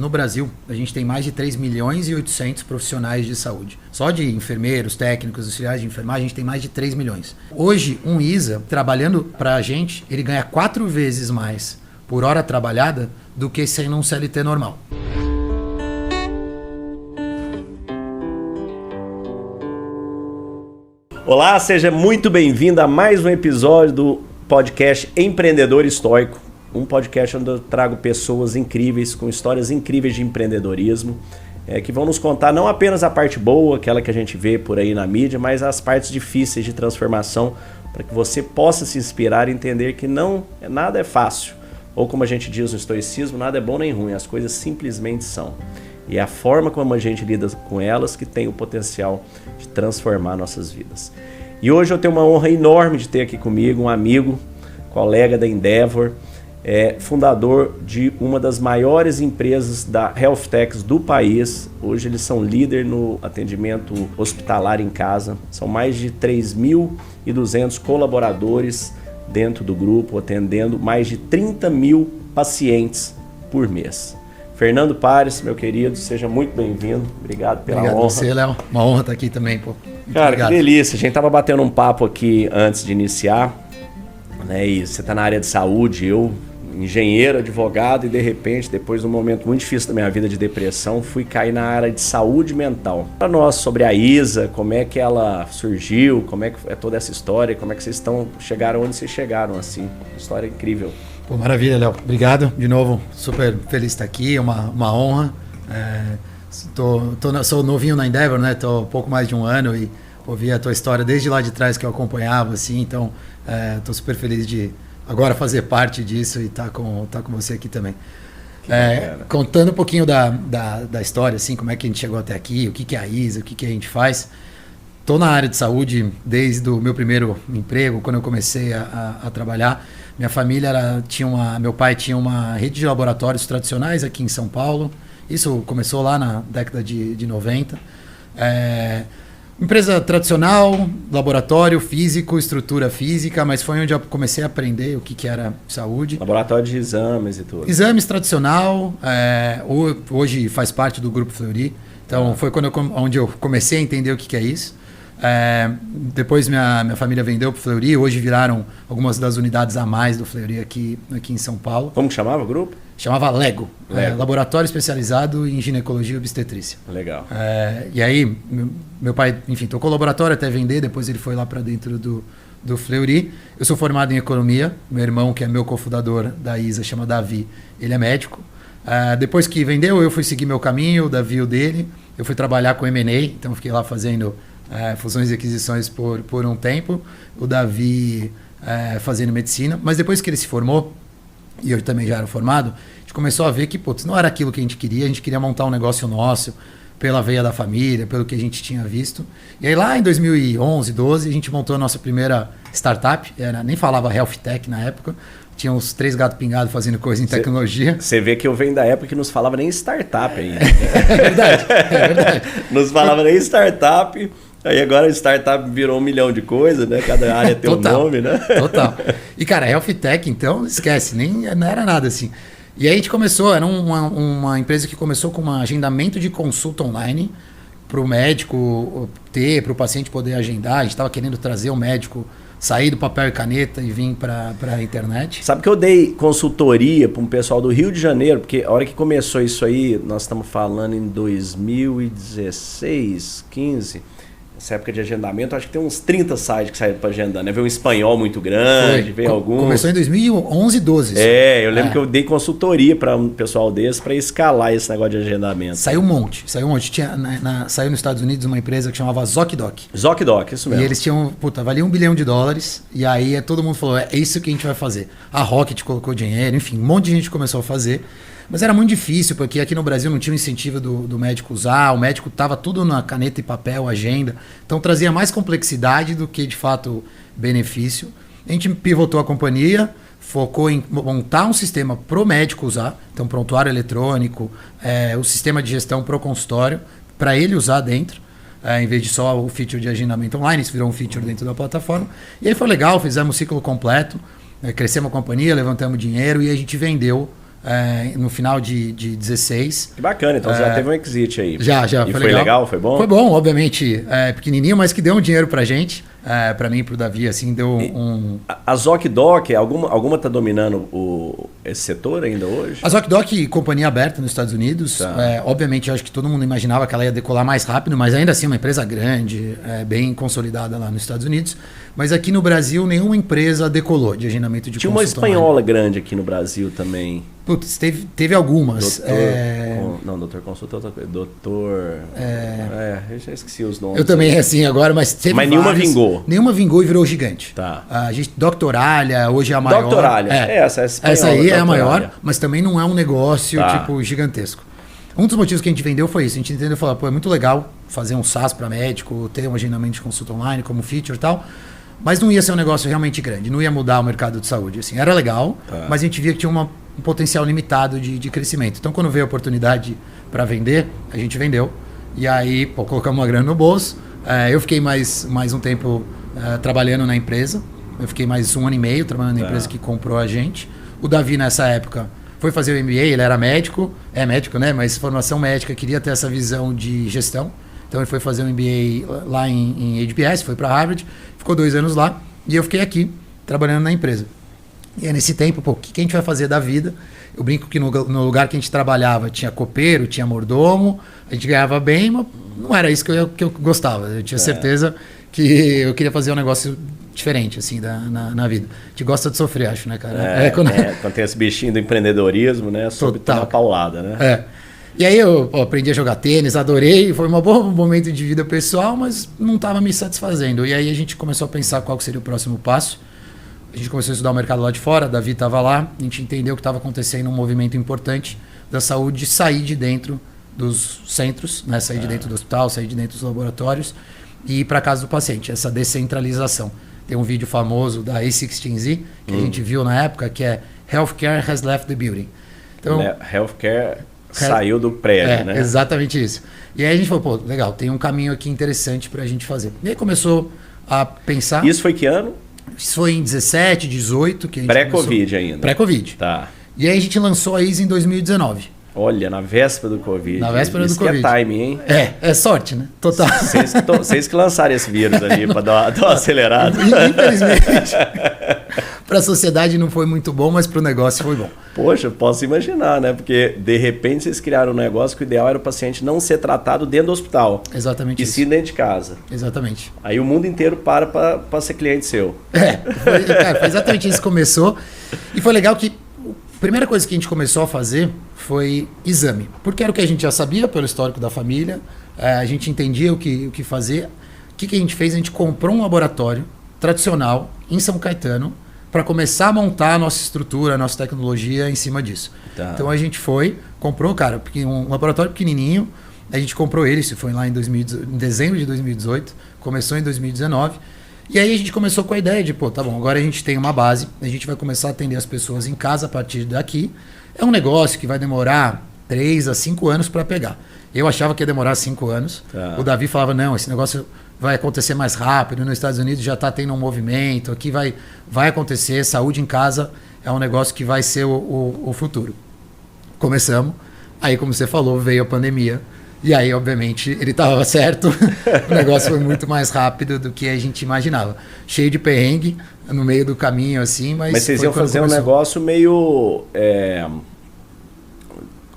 no Brasil, a gente tem mais de 3 milhões e 800 profissionais de saúde. Só de enfermeiros, técnicos, auxiliares de enfermagem, a gente tem mais de 3 milhões. Hoje, um ISA, trabalhando para a gente, ele ganha 4 vezes mais por hora trabalhada do que sendo um CLT normal. Olá, seja muito bem-vindo a mais um episódio do podcast Empreendedor Estoico. Um podcast onde eu trago pessoas incríveis, com histórias incríveis de empreendedorismo, que vão nos contar não apenas a parte boa, aquela que a gente vê por aí na mídia, mas as partes difíceis de transformação, para que você possa se inspirar e entender que nada é fácil. Ou como a gente diz no estoicismo, nada é bom nem ruim, as coisas simplesmente são. E é a forma como a gente lida com elas que tem o potencial de transformar nossas vidas. E hoje eu tenho uma honra enorme de ter aqui comigo um amigo, colega da Endeavor, fundador de uma das maiores empresas da Health Techs do país. Hoje eles são líder no atendimento hospitalar em casa. São mais de 3.200 colaboradores dentro do grupo, atendendo mais de 30 mil pacientes por mês. Fernando Pares, meu querido, seja muito bem-vindo. Obrigado pela honra. Obrigado a você, Léo. Uma honra estar aqui também, pô. Muito Cara, obrigado. Que delícia. A gente tava batendo um papo aqui antes de iniciar, né? E você tá na área de saúde, eu engenheiro, advogado, e de repente, depois de um momento muito difícil da minha vida de depressão, fui cair na área de saúde mental. Para nós, sobre a ISA, como é que ela surgiu, como é que é toda essa história, como é que vocês chegaram onde vocês chegaram, assim. História incrível. Pô, maravilha, Léo. Obrigado de novo. Super feliz de estar aqui, é uma honra. Sou novinho na Endeavor, né? Tô um pouco mais de um ano e ouvi a tua história desde lá de trás que eu acompanhava, assim. Então, tô super feliz de agora fazer parte disso e tá com você aqui também. Contando um pouquinho da história, assim, como é que a gente chegou até aqui, o que é a ISA, o que a gente faz. Estou na área de saúde desde o meu primeiro emprego, quando eu comecei a trabalhar. Minha família meu pai tinha uma rede de laboratórios tradicionais aqui em São Paulo. Isso começou lá na década de 90. Empresa tradicional, laboratório físico, estrutura física, mas foi onde eu comecei a aprender o que era saúde. Laboratório de exames e tudo. Exames tradicional, hoje faz parte do Grupo Fleury. Então foi onde eu comecei a entender o que é isso. Depois minha família vendeu para o Fleury, hoje viraram algumas das unidades a mais do Fleury aqui em São Paulo. Como que chamava o grupo? Chamava Lego. Laboratório especializado em ginecologia e obstetrícia. Legal. E aí, meu pai, enfim, tocou o laboratório até vender, depois ele foi lá para dentro do Fleury. Eu sou formado em economia, meu irmão, que é meu cofundador da ISA, chama Davi, ele é médico. Depois que vendeu, eu fui seguir meu caminho, o Davi o dele. Eu fui trabalhar com M&A, então fiquei lá fazendo fusões e aquisições por um tempo. O Davi fazendo medicina, mas depois que ele se formou, e eu também já era formado, a gente começou a ver que não era aquilo que a gente queria montar um negócio nosso, pela veia da família, pelo que a gente tinha visto. E aí lá em 2011, 12, a gente montou a nossa primeira startup, nem falava Health Tech na época, tinha uns 3 gatos pingados fazendo coisa em tecnologia. Você vê que eu venho da época que não se falava nem startup ainda. É verdade. Não se falava nem startup. Aí agora a startup virou 1 milhão de coisas, né? Cada área tem um nome, né? Total. E, cara, Health Tech, então, esquece, não era nada assim. E aí a gente começou, era uma empresa que começou com um agendamento de consulta online para o médico para o paciente poder agendar. A gente estava querendo trazer o médico, sair do papel e caneta e vir para a internet. Sabe que eu dei consultoria para um pessoal do Rio de Janeiro, porque a hora que começou isso aí, nós estamos falando em 2016, 15... Essa época de agendamento, acho que tem uns 30 sites que saíram para agendar, né? Veio um espanhol muito grande, veio alguns. Começou em 2011, 12. Eu lembro que eu dei consultoria para um pessoal desse para escalar esse negócio de agendamento. Saiu um monte. Saiu nos Estados Unidos uma empresa que chamava ZocDoc. ZocDoc, isso mesmo. E eles tinham, valia $1 bilhão. E aí todo mundo falou, é isso que a gente vai fazer. A Rocket colocou dinheiro, enfim, um monte de gente começou a fazer. Mas era muito difícil, porque aqui no Brasil não tinha o incentivo do médico usar, o médico estava tudo na caneta e papel, agenda, então trazia mais complexidade do que, de fato, benefício. A gente pivotou a companhia, focou em montar um sistema para o médico usar, então prontuário eletrônico, o sistema de gestão para o consultório, para ele usar dentro, em vez de só o feature de agendamento online, isso virou um feature dentro da plataforma. E aí foi legal, fizemos o ciclo completo, crescemos a companhia, levantamos dinheiro e a gente vendeu no final de 16. Que bacana, então você já teve um exit aí. Já. E foi legal? Foi bom? Foi bom, obviamente, pequenininho, mas que deu um dinheiro pra gente, pra mim e pro Davi, assim, deu um... A ZocDoc, alguma tá dominando esse setor ainda hoje? A ZocDoc, companhia aberta nos Estados Unidos, obviamente eu acho que todo mundo imaginava que ela ia decolar mais rápido, mas ainda assim uma empresa grande, bem consolidada lá nos Estados Unidos. Mas aqui no Brasil nenhuma empresa decolou de agendamento de consulta. Tinha uma espanhola grande aqui no Brasil também. Putz, teve algumas. Não, doutor consulta é outra coisa. Eu já esqueci os nomes. Eu também assim agora, mas teve Mas várias. nenhuma vingou. Nenhuma vingou e virou gigante. Tá. A gente, Doctoralha, hoje é a maior. Doctoralha, essa aí é a Doctoralha. maior, mas também não é um negócio tipo gigantesco. Um dos motivos que a gente vendeu foi isso. A gente entendeu e falou, pô, é muito legal fazer um SaaS para médico, ter um agendamento de consulta online como feature e tal. Mas não ia ser um negócio realmente grande, não ia mudar o mercado de saúde. Assim, era legal, mas a gente via que tinha um potencial limitado de crescimento. Então, quando veio a oportunidade para vender, a gente vendeu. E aí, colocamos uma grana no bolso. Eu fiquei mais um tempo trabalhando na empresa. Eu fiquei mais 1 ano e meio trabalhando na empresa que comprou a gente. O Davi, nessa época, foi fazer o MBA, ele era médico. É médico, né? Mas formação médica, queria ter essa visão de gestão. Então, ele foi fazer um MBA lá em AWS, foi para Harvard. Ficou 2 anos lá e eu fiquei aqui, trabalhando na empresa. E aí, nesse tempo, o que a gente vai fazer da vida? Eu brinco que no lugar que a gente trabalhava tinha copeiro, tinha mordomo, a gente ganhava bem, mas não era isso que eu gostava. Eu tinha certeza que eu queria fazer um negócio diferente, assim, na vida. A gente gosta de sofrer, acho, né, cara? Quando tem esse bichinho do empreendedorismo, né? Soube tomar paulada, né? E aí eu aprendi a jogar tênis, adorei, foi um bom momento de vida pessoal, mas não estava me satisfazendo. E aí a gente começou a pensar qual seria o próximo passo. A gente começou a estudar o mercado lá de fora, Davi estava lá, a gente entendeu que estava acontecendo um movimento importante da saúde sair de dentro dos centros, né? Sair de dentro do hospital, sair de dentro dos laboratórios e ir para a casa do paciente, essa descentralização. Tem um vídeo famoso da A16Z, que a gente viu na época, que é Healthcare has left the building. Então, Healthcare saiu do prédio, né? Exatamente isso. E aí a gente falou, pô, legal, tem um caminho aqui interessante para a gente fazer. E aí começou a pensar... Isso foi que ano? Isso foi em 17, 18. Que a gente pré-Covid ainda. Pré-Covid. Tá. E aí a gente lançou a ISA em 2019. Olha, na véspera do Covid. Na véspera do Covid. Covid. É timing, hein? É sorte, né? Total. Vocês que lançaram esse vírus ali para dar uma acelerada. Infelizmente, para a sociedade não foi muito bom, mas para o negócio foi bom. Poxa, posso imaginar, né? Porque de repente vocês criaram um negócio que o ideal era o paciente não ser tratado dentro do hospital. Exatamente isso. E sim dentro de casa. Exatamente. Aí o mundo inteiro para ser cliente seu. Foi exatamente isso que começou. E foi legal que a primeira coisa que a gente começou a fazer foi exame. Porque era o que a gente já sabia pelo histórico da família, a gente entendia o que fazer. O que a gente fez? A gente comprou um laboratório tradicional em São Caetano para começar a montar a nossa estrutura, a nossa tecnologia em cima disso. Tá. Então a gente comprou, cara, um laboratório pequenininho, a gente comprou ele, isso foi lá em dezembro de 2018, começou em 2019, e aí a gente começou com a ideia de, tá bom, agora a gente tem uma base, a gente vai começar a atender as pessoas em casa a partir daqui. É um negócio que vai demorar 3 a 5 anos para pegar. Eu achava que ia demorar 5 anos. Tá. O Davi falava, não, esse negócio vai acontecer mais rápido, nos Estados Unidos já está tendo um movimento, aqui vai acontecer, saúde em casa é um negócio que vai ser o futuro. Começamos, aí como você falou, veio a pandemia, e aí obviamente ele estava certo, o negócio foi muito mais rápido do que a gente imaginava. Cheio de perrengue, no meio do caminho assim, mas vocês iam fazer um negócio meio...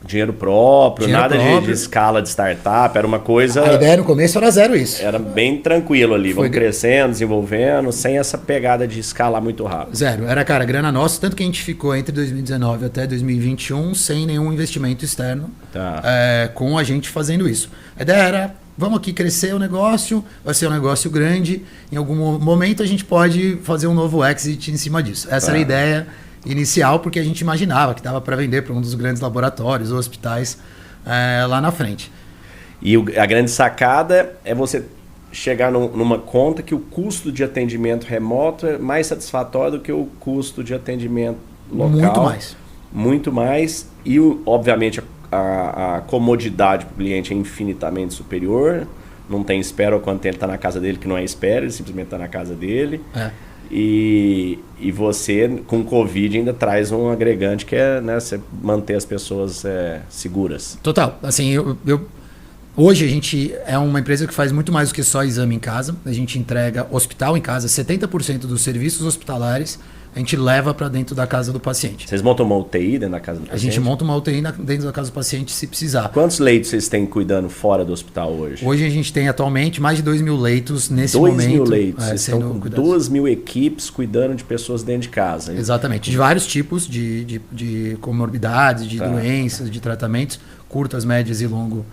dinheiro próprio, nada de escala de startup, era uma coisa... A ideia no começo era zero isso. Era bem tranquilo ali, vamos crescendo, desenvolvendo, sem essa pegada de escalar muito rápido. Zero, era, cara, grana nossa, tanto que a gente ficou entre 2019 até 2021 sem nenhum investimento externo, com a gente fazendo isso. A ideia era, vamos aqui crescer o negócio, vai ser um negócio grande, em algum momento a gente pode fazer um novo exit em cima disso. Essa era a ideia inicial, porque a gente imaginava que dava para vender para um dos grandes laboratórios ou hospitais lá na frente. E a grande sacada é você chegar numa conta que o custo de atendimento remoto é mais satisfatório do que o custo de atendimento local. Muito mais. Muito mais. E, obviamente, a comodidade para o cliente é infinitamente superior. Não tem espera quando ele está na casa dele, que não é espera, ele simplesmente está na casa dele. E você, com Covid, ainda traz um agregante que é, né, você manter as pessoas seguras. Total. Assim, hoje a gente é uma empresa que faz muito mais do que só exame em casa. A gente entrega hospital em casa, 70% dos serviços hospitalares a gente leva para dentro da casa do paciente. Vocês montam uma UTI dentro da casa do paciente? A gente monta uma UTI dentro da casa do paciente se precisar. Quantos leitos vocês têm cuidando fora do hospital hoje? Hoje a gente tem atualmente mais de 2.000 leitos nesse momento. 2.000 leitos. Vocês estão com 2.000 equipes cuidando de pessoas dentro de casa. Hein? Exatamente. De vários tipos de comorbidades, de doenças, de tratamentos, curtas, médias e longa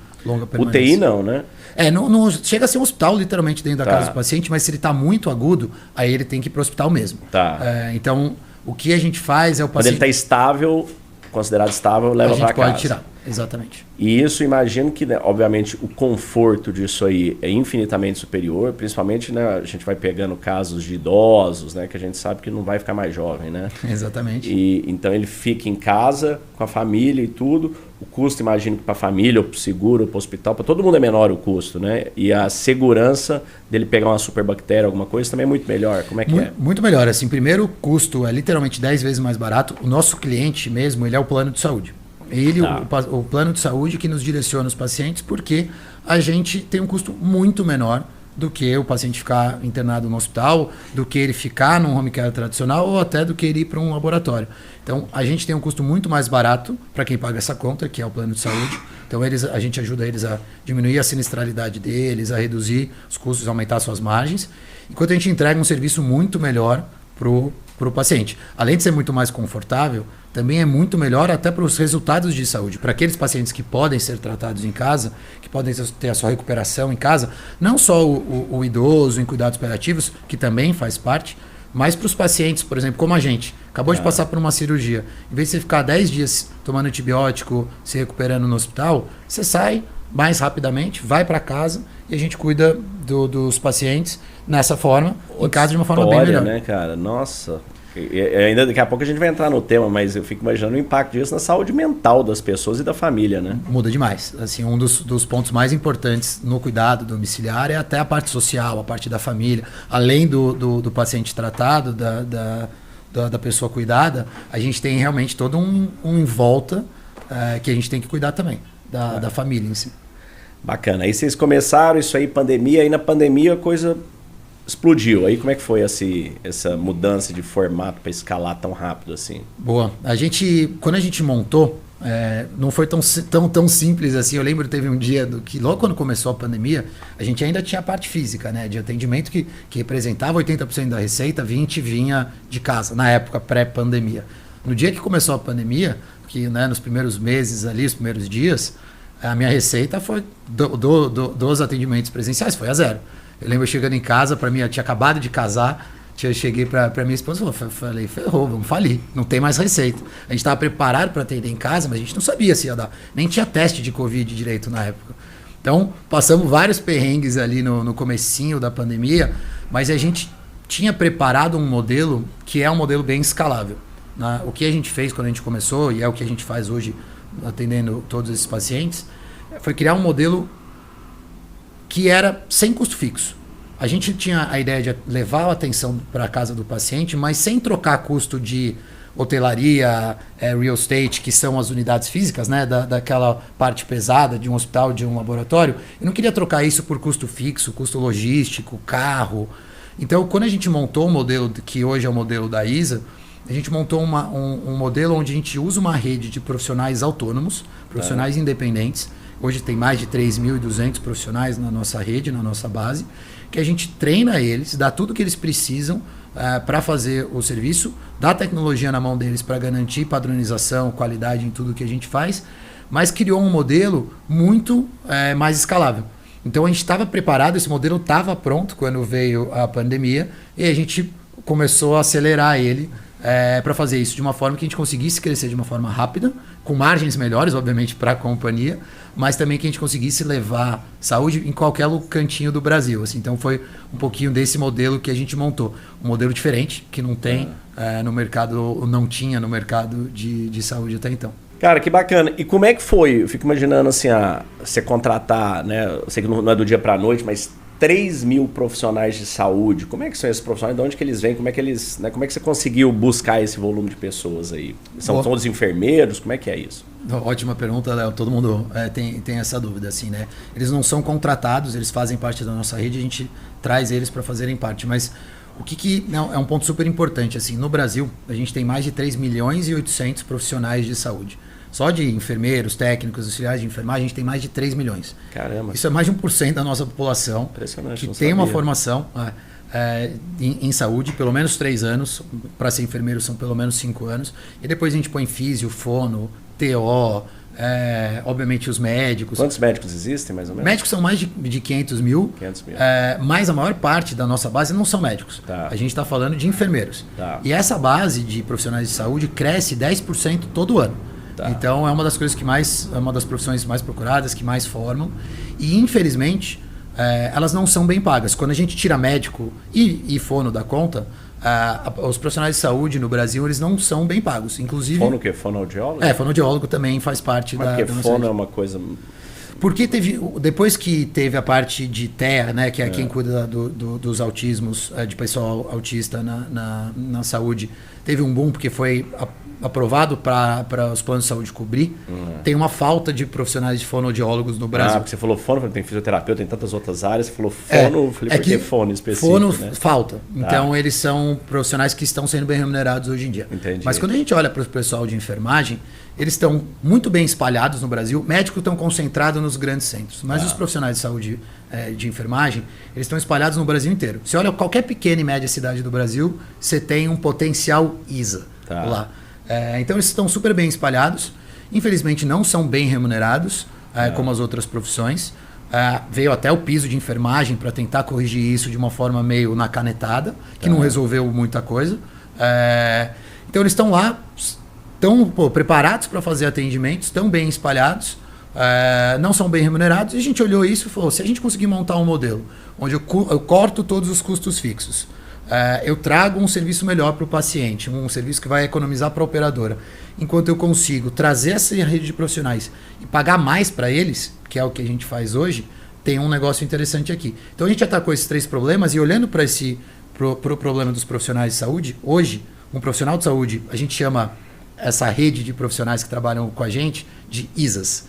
permanência. UTI não, né? Não chega a ser um hospital literalmente dentro da casa do paciente, mas se ele está muito agudo, aí ele tem que ir para o hospital mesmo. Então, o que a gente faz é o paciente... Quando ele está estável, considerado estável, leva para casa. A gente pode tirar, exatamente. E isso, imagino que, né, obviamente, o conforto disso aí é infinitamente superior, principalmente, né, a gente vai pegando casos de idosos, né, que a gente sabe que não vai ficar mais jovem, né? Exatamente. E então ele fica em casa com a família e tudo. O custo, imagino que para a família, ou para o seguro, ou para o hospital, para todo mundo é menor o custo, né? E a segurança dele pegar uma superbactéria, alguma coisa, também é muito melhor. Como é que é? Muito melhor. Assim, primeiro, o custo é literalmente 10 vezes mais barato. O nosso cliente mesmo, ele é o plano de saúde. O plano de saúde que nos direciona os pacientes, porque a gente tem um custo muito menor do que o paciente ficar internado no hospital, do que ele ficar num home care tradicional ou até do que ele ir para um laboratório. Então, a gente tem um custo muito mais barato para quem paga essa conta, que é o plano de saúde. Então, a gente ajuda eles a diminuir a sinistralidade deles, a reduzir os custos, aumentar suas margens, enquanto a gente entrega um serviço muito melhor para o paciente. Além de ser muito mais confortável, também é muito melhor até para os resultados de saúde. Para aqueles pacientes que podem ser tratados em casa, que podem ter a sua recuperação em casa, não só o idoso em cuidados paliativos, que também faz parte, mas para os pacientes, por exemplo, como a gente, acabou de passar por uma cirurgia, em vez de você ficar 10 dias tomando antibiótico, se recuperando no hospital, você sai mais rapidamente, vai para casa e a gente cuida dos pacientes nessa forma, em casa de uma forma bem melhor. Né, cara? Nossa... Ainda daqui a pouco a gente vai entrar no tema, mas eu fico imaginando o impacto disso na saúde mental das pessoas e da família, né? Muda demais. Assim, um dos pontos mais importantes no cuidado domiciliar é até a parte social, a parte da família. Além do paciente tratado, da pessoa cuidada, a gente tem realmente todo um em volta que a gente tem que cuidar também, da família em si. Bacana. Aí vocês começaram isso aí, pandemia, aí na pandemia a coisa... explodiu. Aí como é que foi essa mudança de formato para escalar tão rápido assim? Boa. Quando a gente montou, não foi tão simples assim. Eu lembro que teve um dia que logo quando começou a pandemia, a gente ainda tinha a parte física, né, de atendimento que representava 80% da receita, 20% vinha de casa, na época pré-pandemia. No dia que começou a pandemia, que, né, nos primeiros meses ali, os primeiros dias, a minha receita foi dos atendimentos presenciais, foi a zero. Eu lembro chegando em casa, para mim, eu tinha acabado de casar, eu cheguei para minha esposa e falei, ferrou, vamos falir, não tem mais receita. A gente estava preparado para atender em casa, mas a gente não sabia se ia dar. Nem tinha teste de Covid direito na época. Então, passamos vários perrengues ali no comecinho da pandemia, mas a gente tinha preparado um modelo que é um modelo bem escalável. Né? O que a gente fez quando a gente começou, e é o que a gente faz hoje atendendo todos esses pacientes, foi criar um modelo que era sem custo fixo. A gente tinha a ideia de levar a atenção para a casa do paciente, mas sem trocar custo de hotelaria, real estate, que são as unidades físicas, né, daquela parte pesada de um hospital, de um laboratório. Eu não queria trocar isso por custo fixo, custo logístico, carro. Então, quando a gente montou o modelo que hoje é o modelo da ISA, a gente montou um modelo onde a gente usa uma rede de profissionais autônomos, profissionais independentes. Hoje tem mais de 3.200 profissionais na nossa rede, na nossa base, que a gente treina eles, dá tudo que eles precisam para fazer o serviço, dá tecnologia na mão deles para garantir padronização, qualidade em tudo que a gente faz, mas criou um modelo muito mais escalável. Então a gente estava preparado, esse modelo estava pronto quando veio a pandemia e a gente começou a acelerar ele para fazer isso de uma forma que a gente conseguisse crescer de uma forma rápida, com margens melhores, obviamente, para a companhia, mas também que a gente conseguisse levar saúde em qualquer cantinho do Brasil. Assim. Então foi um pouquinho desse modelo que a gente montou. Um modelo diferente, que não tem no mercado, ou não tinha no mercado de saúde até então. Cara, que bacana. E como é que foi? Eu fico imaginando assim, você contratar, né? Eu sei que não é do dia para a noite, mas 3 mil profissionais de saúde. Como é que são esses profissionais? De onde que eles vêm? Como é que eles, né, como é que você conseguiu buscar esse volume de pessoas aí? São todos enfermeiros? Como é que é isso? Ótima pergunta, Léo. Todo mundo tem essa dúvida, assim, né? Eles não são contratados, eles fazem parte da nossa rede, a gente traz eles para fazerem parte. Mas o que é um ponto super importante, assim, no Brasil, a gente tem mais de 3 milhões e 800 profissionais de saúde. Só de enfermeiros, técnicos, auxiliares de enfermagem, a gente tem mais de 3 milhões. Caramba. Isso é mais de 1% da nossa população. Impressionante, que tem uma formação em saúde, pelo menos 3 anos. Para ser enfermeiro são pelo menos 5 anos. E depois a gente põe físio, fono, TO, obviamente os médicos. Quantos médicos existem, mais ou menos? Médicos são mais de 500 mil. 500 mil. Mas a maior parte da nossa base não são médicos. Tá. A gente está falando de enfermeiros. Tá. E essa base de profissionais de saúde cresce 10% todo ano. Tá. Então é uma das coisas é uma das profissões mais procuradas, que mais formam. E infelizmente, elas não são bem pagas. Quando a gente tira médico e fono da conta, os profissionais de saúde no Brasil, eles não são bem pagos. Inclusive, fono o quê? Fonoaudiólogo? Fonoaudiólogo também faz parte da fono é uma coisa... Porque depois que teve a parte de TEA, né, que é quem cuida dos autismos, de pessoal autista na saúde, teve um boom porque foi aprovado para os planos de saúde cobrir. Tem uma falta de profissionais de fonoaudiólogos no Brasil. Porque você falou fono, tem fisioterapeuta, tem tantas outras áreas. Você falou fono, eu falei, por que fono específico? Fono, né? falta. Então, eles são profissionais que estão sendo bem remunerados hoje em dia. Entendi. Mas quando a gente olha para o pessoal de enfermagem, eles estão muito bem espalhados no Brasil. Médicos estão concentrados nos grandes centros. Mas os profissionais de saúde de enfermagem, eles estão espalhados no Brasil inteiro. Você olha qualquer pequena e média cidade do Brasil, você tem um potencial ISA lá. Então eles estão super bem espalhados. Infelizmente não são bem remunerados como as outras profissões. Veio até o piso de enfermagem para tentar corrigir isso de uma forma meio na canetada, que não resolveu muita coisa. Então eles estão lá, estão preparados para fazer atendimentos, estão bem espalhados, não são bem remunerados. E a gente olhou isso e falou, se a gente conseguir montar um modelo onde eu corto todos os custos fixos, eu trago um serviço melhor para o paciente, um serviço que vai economizar para a operadora, enquanto eu consigo trazer essa rede de profissionais e pagar mais para eles, que é o que a gente faz hoje, tem um negócio interessante aqui. Então a gente atacou esses 3 problemas e olhando para pro problema dos profissionais de saúde, hoje, um profissional de saúde, a gente chama essa rede de profissionais que trabalham com a gente de ISAs.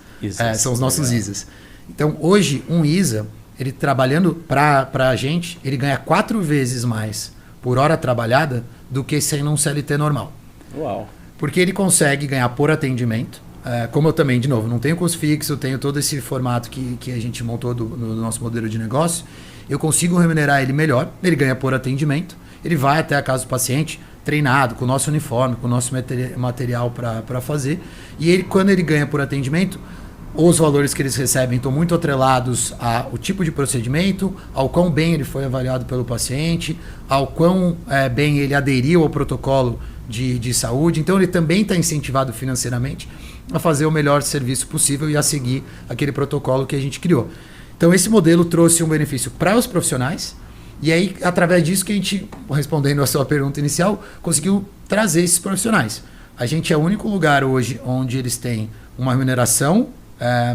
São os nossos ISAs. Então hoje, um ISA, ele trabalhando para a gente, ele ganha 4 vezes mais por hora trabalhada do que sendo um CLT normal. Uau! Porque ele consegue ganhar por atendimento. Como eu também, de novo, não tenho custo fixo, tenho todo esse formato que a gente montou no nosso modelo de negócio, eu consigo remunerar ele melhor, ele ganha por atendimento, ele vai até a casa do paciente, treinado, com o nosso uniforme, com o nosso material para fazer, e ele, quando ele ganha por atendimento, os valores que eles recebem estão muito atrelados ao tipo de procedimento, ao quão bem ele foi avaliado pelo paciente, ao quão bem ele aderiu ao protocolo de saúde. Então ele também está incentivado financeiramente a fazer o melhor serviço possível e a seguir aquele protocolo que a gente criou. Então esse modelo trouxe um benefício para os profissionais e aí, através disso que a gente, respondendo a sua pergunta inicial, conseguiu trazer esses profissionais. A gente é o único lugar hoje onde eles têm uma remuneração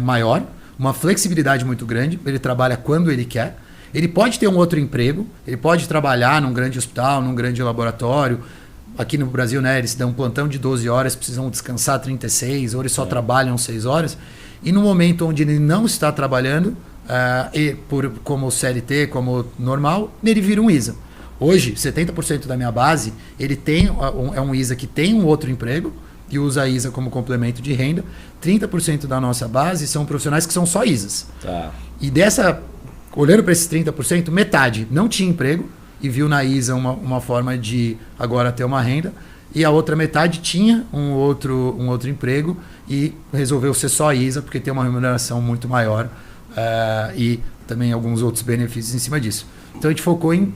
maior, uma flexibilidade muito grande, ele trabalha quando ele quer, ele pode ter um outro emprego, ele pode trabalhar num grande hospital, num grande laboratório. Aqui no Brasil, né, eles dão um plantão de 12 horas, precisam descansar 36, ou eles só trabalham 6 horas. E no momento onde ele não está trabalhando, como CLT, como normal, ele vira um ISA. Hoje, 70% da minha base, ele tem um ISA que tem um outro emprego, e usa a ISA como complemento de renda. 30% da nossa base são profissionais que são só ISAs. E olhando para esses 30%, metade não tinha emprego e viu na ISA uma forma de agora ter uma renda, e a outra metade tinha um outro emprego e resolveu ser só ISA porque tem uma remuneração muito maior e também alguns outros benefícios em cima disso. Então a gente focou em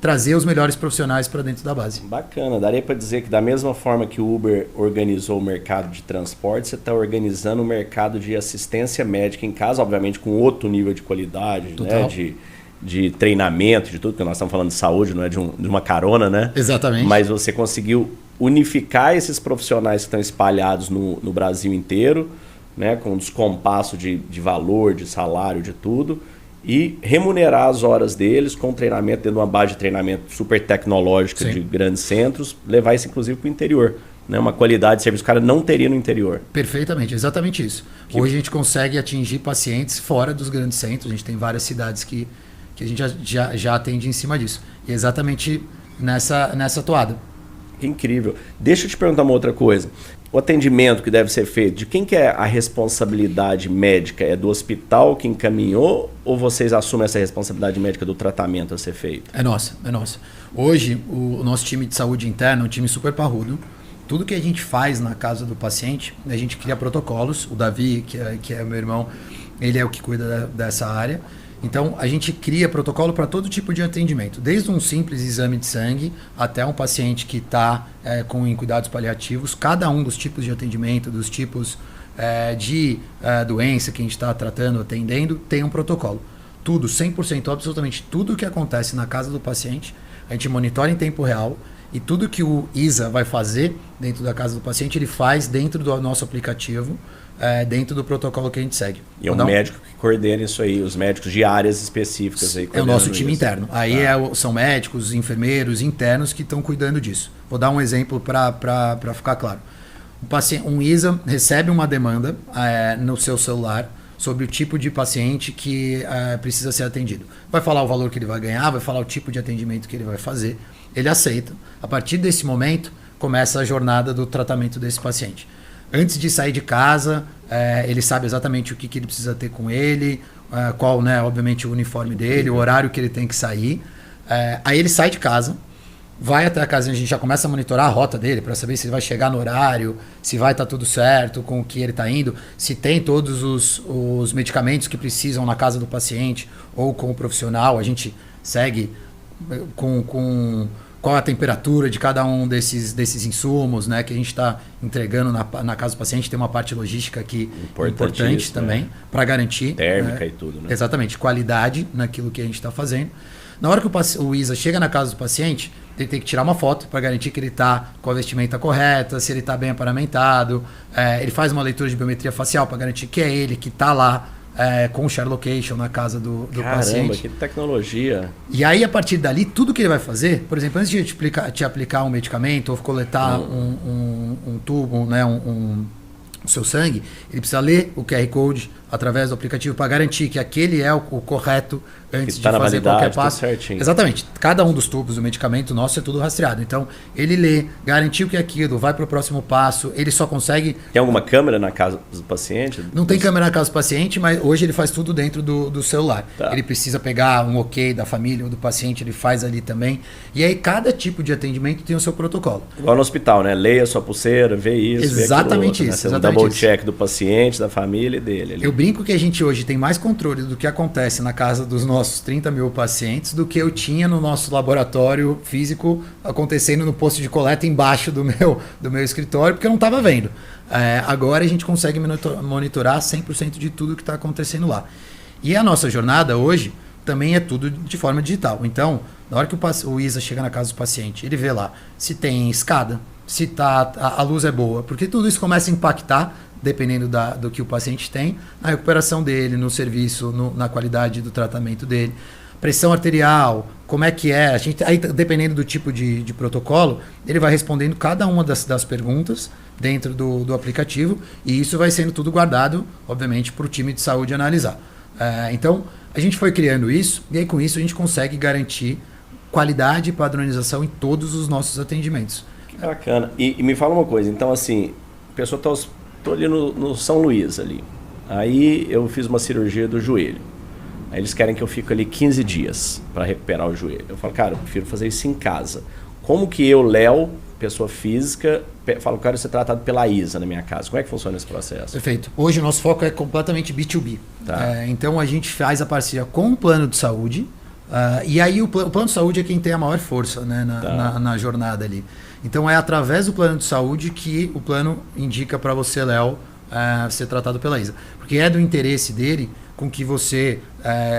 trazer os melhores profissionais para dentro da base. Bacana. Daria para dizer que da mesma forma que o Uber organizou o mercado de transporte, você está organizando o mercado de assistência médica em casa, obviamente com outro nível de qualidade, né? De treinamento, de tudo, porque nós estamos falando de saúde, não é de uma carona, né? Exatamente. Mas você conseguiu unificar esses profissionais que estão espalhados no Brasil inteiro, né? Com um descompasso de valor, de salário, de tudo, e remunerar as horas deles com treinamento, dentro de uma base de treinamento super tecnológica de grandes centros, levar isso inclusive para o interior. Né? Uma qualidade de serviço que o cara não teria no interior. Perfeitamente, exatamente isso. Hoje a gente consegue atingir pacientes fora dos grandes centros, a gente tem várias cidades que a gente já atende em cima disso. E é exatamente nessa toada. Incrível. Deixa eu te perguntar uma outra coisa. O atendimento que deve ser feito, de quem que é a responsabilidade médica? É do hospital que encaminhou ou vocês assumem essa responsabilidade médica do tratamento a ser feito? É nossa. Hoje, o nosso time de saúde interna é um time super parrudo. Tudo que a gente faz na casa do paciente, a gente cria protocolos. O Davi, que é meu irmão, ele é o que cuida dessa área. Então, a gente cria protocolo para todo tipo de atendimento, desde um simples exame de sangue até um paciente que está em cuidados paliativos. Cada um dos tipos de atendimento, dos tipos de doença que a gente está tratando, atendendo, tem um protocolo. Tudo, 100%, absolutamente tudo que acontece na casa do paciente, a gente monitora em tempo real e tudo que o ISA vai fazer dentro da casa do paciente, ele faz dentro do nosso aplicativo, dentro do protocolo que a gente segue. E é um médico que coordena isso aí, os médicos de áreas específicas. Aí, é o nosso time interno. Aí são médicos, enfermeiros internos que estão cuidando disso. Vou dar um exemplo para ficar claro. Um ISA recebe uma demanda no seu celular sobre o tipo de paciente que precisa ser atendido. Vai falar o valor que ele vai ganhar, vai falar o tipo de atendimento que ele vai fazer. Ele aceita. A partir desse momento, começa a jornada do tratamento desse paciente. Antes de sair de casa, ele sabe exatamente o que ele precisa ter com ele, qual, né, obviamente, o uniforme dele, o horário que ele tem que sair. Aí ele sai de casa, vai até a casa, a gente já começa a monitorar a rota dele para saber se ele vai chegar no horário, se vai estar tudo certo com o que ele está indo, se tem todos os medicamentos que precisam na casa do paciente ou com o profissional. A gente segue com qual a temperatura de cada um desses insumos, né, que a gente está entregando na casa do paciente. Tem uma parte logística aqui importante também, para garantir térmica e tudo, né? Exatamente, qualidade naquilo que a gente está fazendo. Na hora que o ISA chega na casa do paciente, ele tem que tirar uma foto para garantir que ele está com a vestimenta correta, se ele está bem aparamentado. Ele faz uma leitura de biometria facial para garantir que é ele que está lá com o share location na casa do paciente. Caramba, que tecnologia. E aí, a partir dali, tudo que ele vai fazer, por exemplo, antes de te aplicar um medicamento ou coletar um tubo, né, o seu sangue, ele precisa ler o QR Code através do aplicativo para garantir que aquele é o correto antes de fazer qualquer passo. Certinho. Exatamente. Cada um dos tubos do medicamento nosso é tudo rastreado. Então, ele lê, garantiu que aquilo vai para o próximo passo, ele só consegue... Tem alguma câmera na casa do paciente? Não tem câmera na casa do paciente, mas hoje ele faz tudo dentro do celular. Tá. Ele precisa pegar um ok da família ou do paciente, ele faz ali também. E aí, cada tipo de atendimento tem o seu protocolo. Igual no hospital, né? Leia sua pulseira, vê isso, exatamente vê aquilo outro, isso. Né? Exatamente double check do paciente, da família e dele. Ali. Eu brinco que a gente hoje tem mais controle do que acontece na casa dos nossos 30 mil pacientes do que eu tinha no nosso laboratório físico acontecendo no posto de coleta embaixo do meu escritório, porque eu não estava vendo. Agora a gente consegue monitorar 100% de tudo que está acontecendo lá. E a nossa jornada hoje também é tudo de forma digital. Então, na hora que o ISA chega na casa do paciente, ele vê lá se tem escada, se a luz é boa, porque tudo isso começa a impactar, dependendo do que o paciente tem, na recuperação dele, no serviço, na qualidade do tratamento dele. Pressão arterial, como é que é? Aí, dependendo do tipo de protocolo, ele vai respondendo cada uma das perguntas dentro do aplicativo, e isso vai sendo tudo guardado, obviamente, para o time de saúde analisar. Então, a gente foi criando isso, e aí com isso a gente consegue garantir qualidade e padronização em todos os nossos atendimentos. Que bacana. E me fala uma coisa, então assim, a pessoa tô ali no São Luís ali. Aí eu fiz uma cirurgia do joelho. Aí eles querem que eu fique ali 15 dias para recuperar o joelho. Eu falo, cara, eu prefiro fazer isso em casa. Como que eu, Léo, pessoa física, falo, quero ser tratado pela ISA na minha casa? Como é que funciona esse processo? Perfeito. Hoje o nosso foco é completamente B2B. Tá. Então a gente faz a parceria com o plano de saúde. E aí o plano de saúde é quem tem a maior força, né, na jornada ali. Então é através do plano de saúde que o plano indica para você, Léo, ser tratado pela ISA. Porque é do interesse dele com que você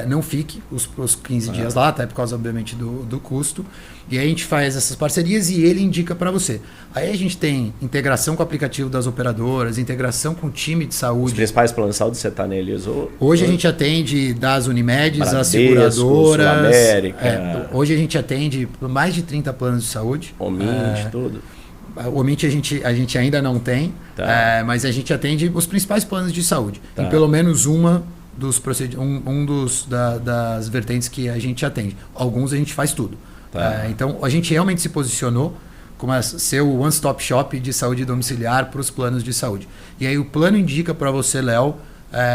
não fique os 15 dias lá, até por causa, obviamente, do custo. E aí a gente faz essas parcerias e ele indica para você. Aí a gente tem integração com o aplicativo das operadoras, integração com o time de saúde. Os principais planos de saúde, você está neles? Hoje a gente atende das Unimedes, Bradesco, as seguradoras. Sul-América. Hoje a gente atende mais de 30 planos de saúde. Omint, tudo. O Omint a gente ainda não tem, mas a gente atende os principais planos de saúde. Em pelo menos das vertentes que a gente atende. Alguns a gente faz tudo. Então a gente realmente se posicionou como ser o one-stop shop de saúde domiciliar para os planos de saúde. E aí o plano indica para você, Léo,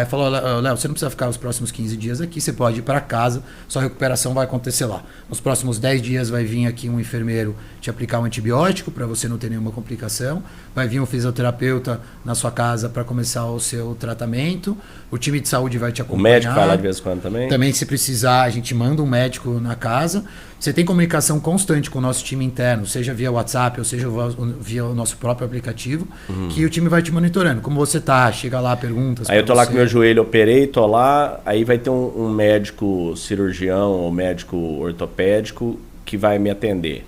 falou, Léo, você não precisa ficar os próximos 15 dias aqui, você pode ir para casa, sua recuperação vai acontecer lá. Nos próximos 10 dias vai vir aqui um enfermeiro te aplicar um antibiótico para você não ter nenhuma complicação, vai vir um fisioterapeuta na sua casa para começar o seu tratamento, o time de saúde vai te acompanhar. O médico vai lá de vez em quando também? Também, se precisar, a gente manda um médico na casa. Você tem comunicação constante com o nosso time interno, seja via WhatsApp ou seja via o nosso próprio aplicativo, que o time vai te monitorando. Como você tá, chega lá, perguntas. Aí eu tô lá com meu joelho, operei, tô lá, aí vai ter um médico cirurgião ou médico ortopédico que vai me atender.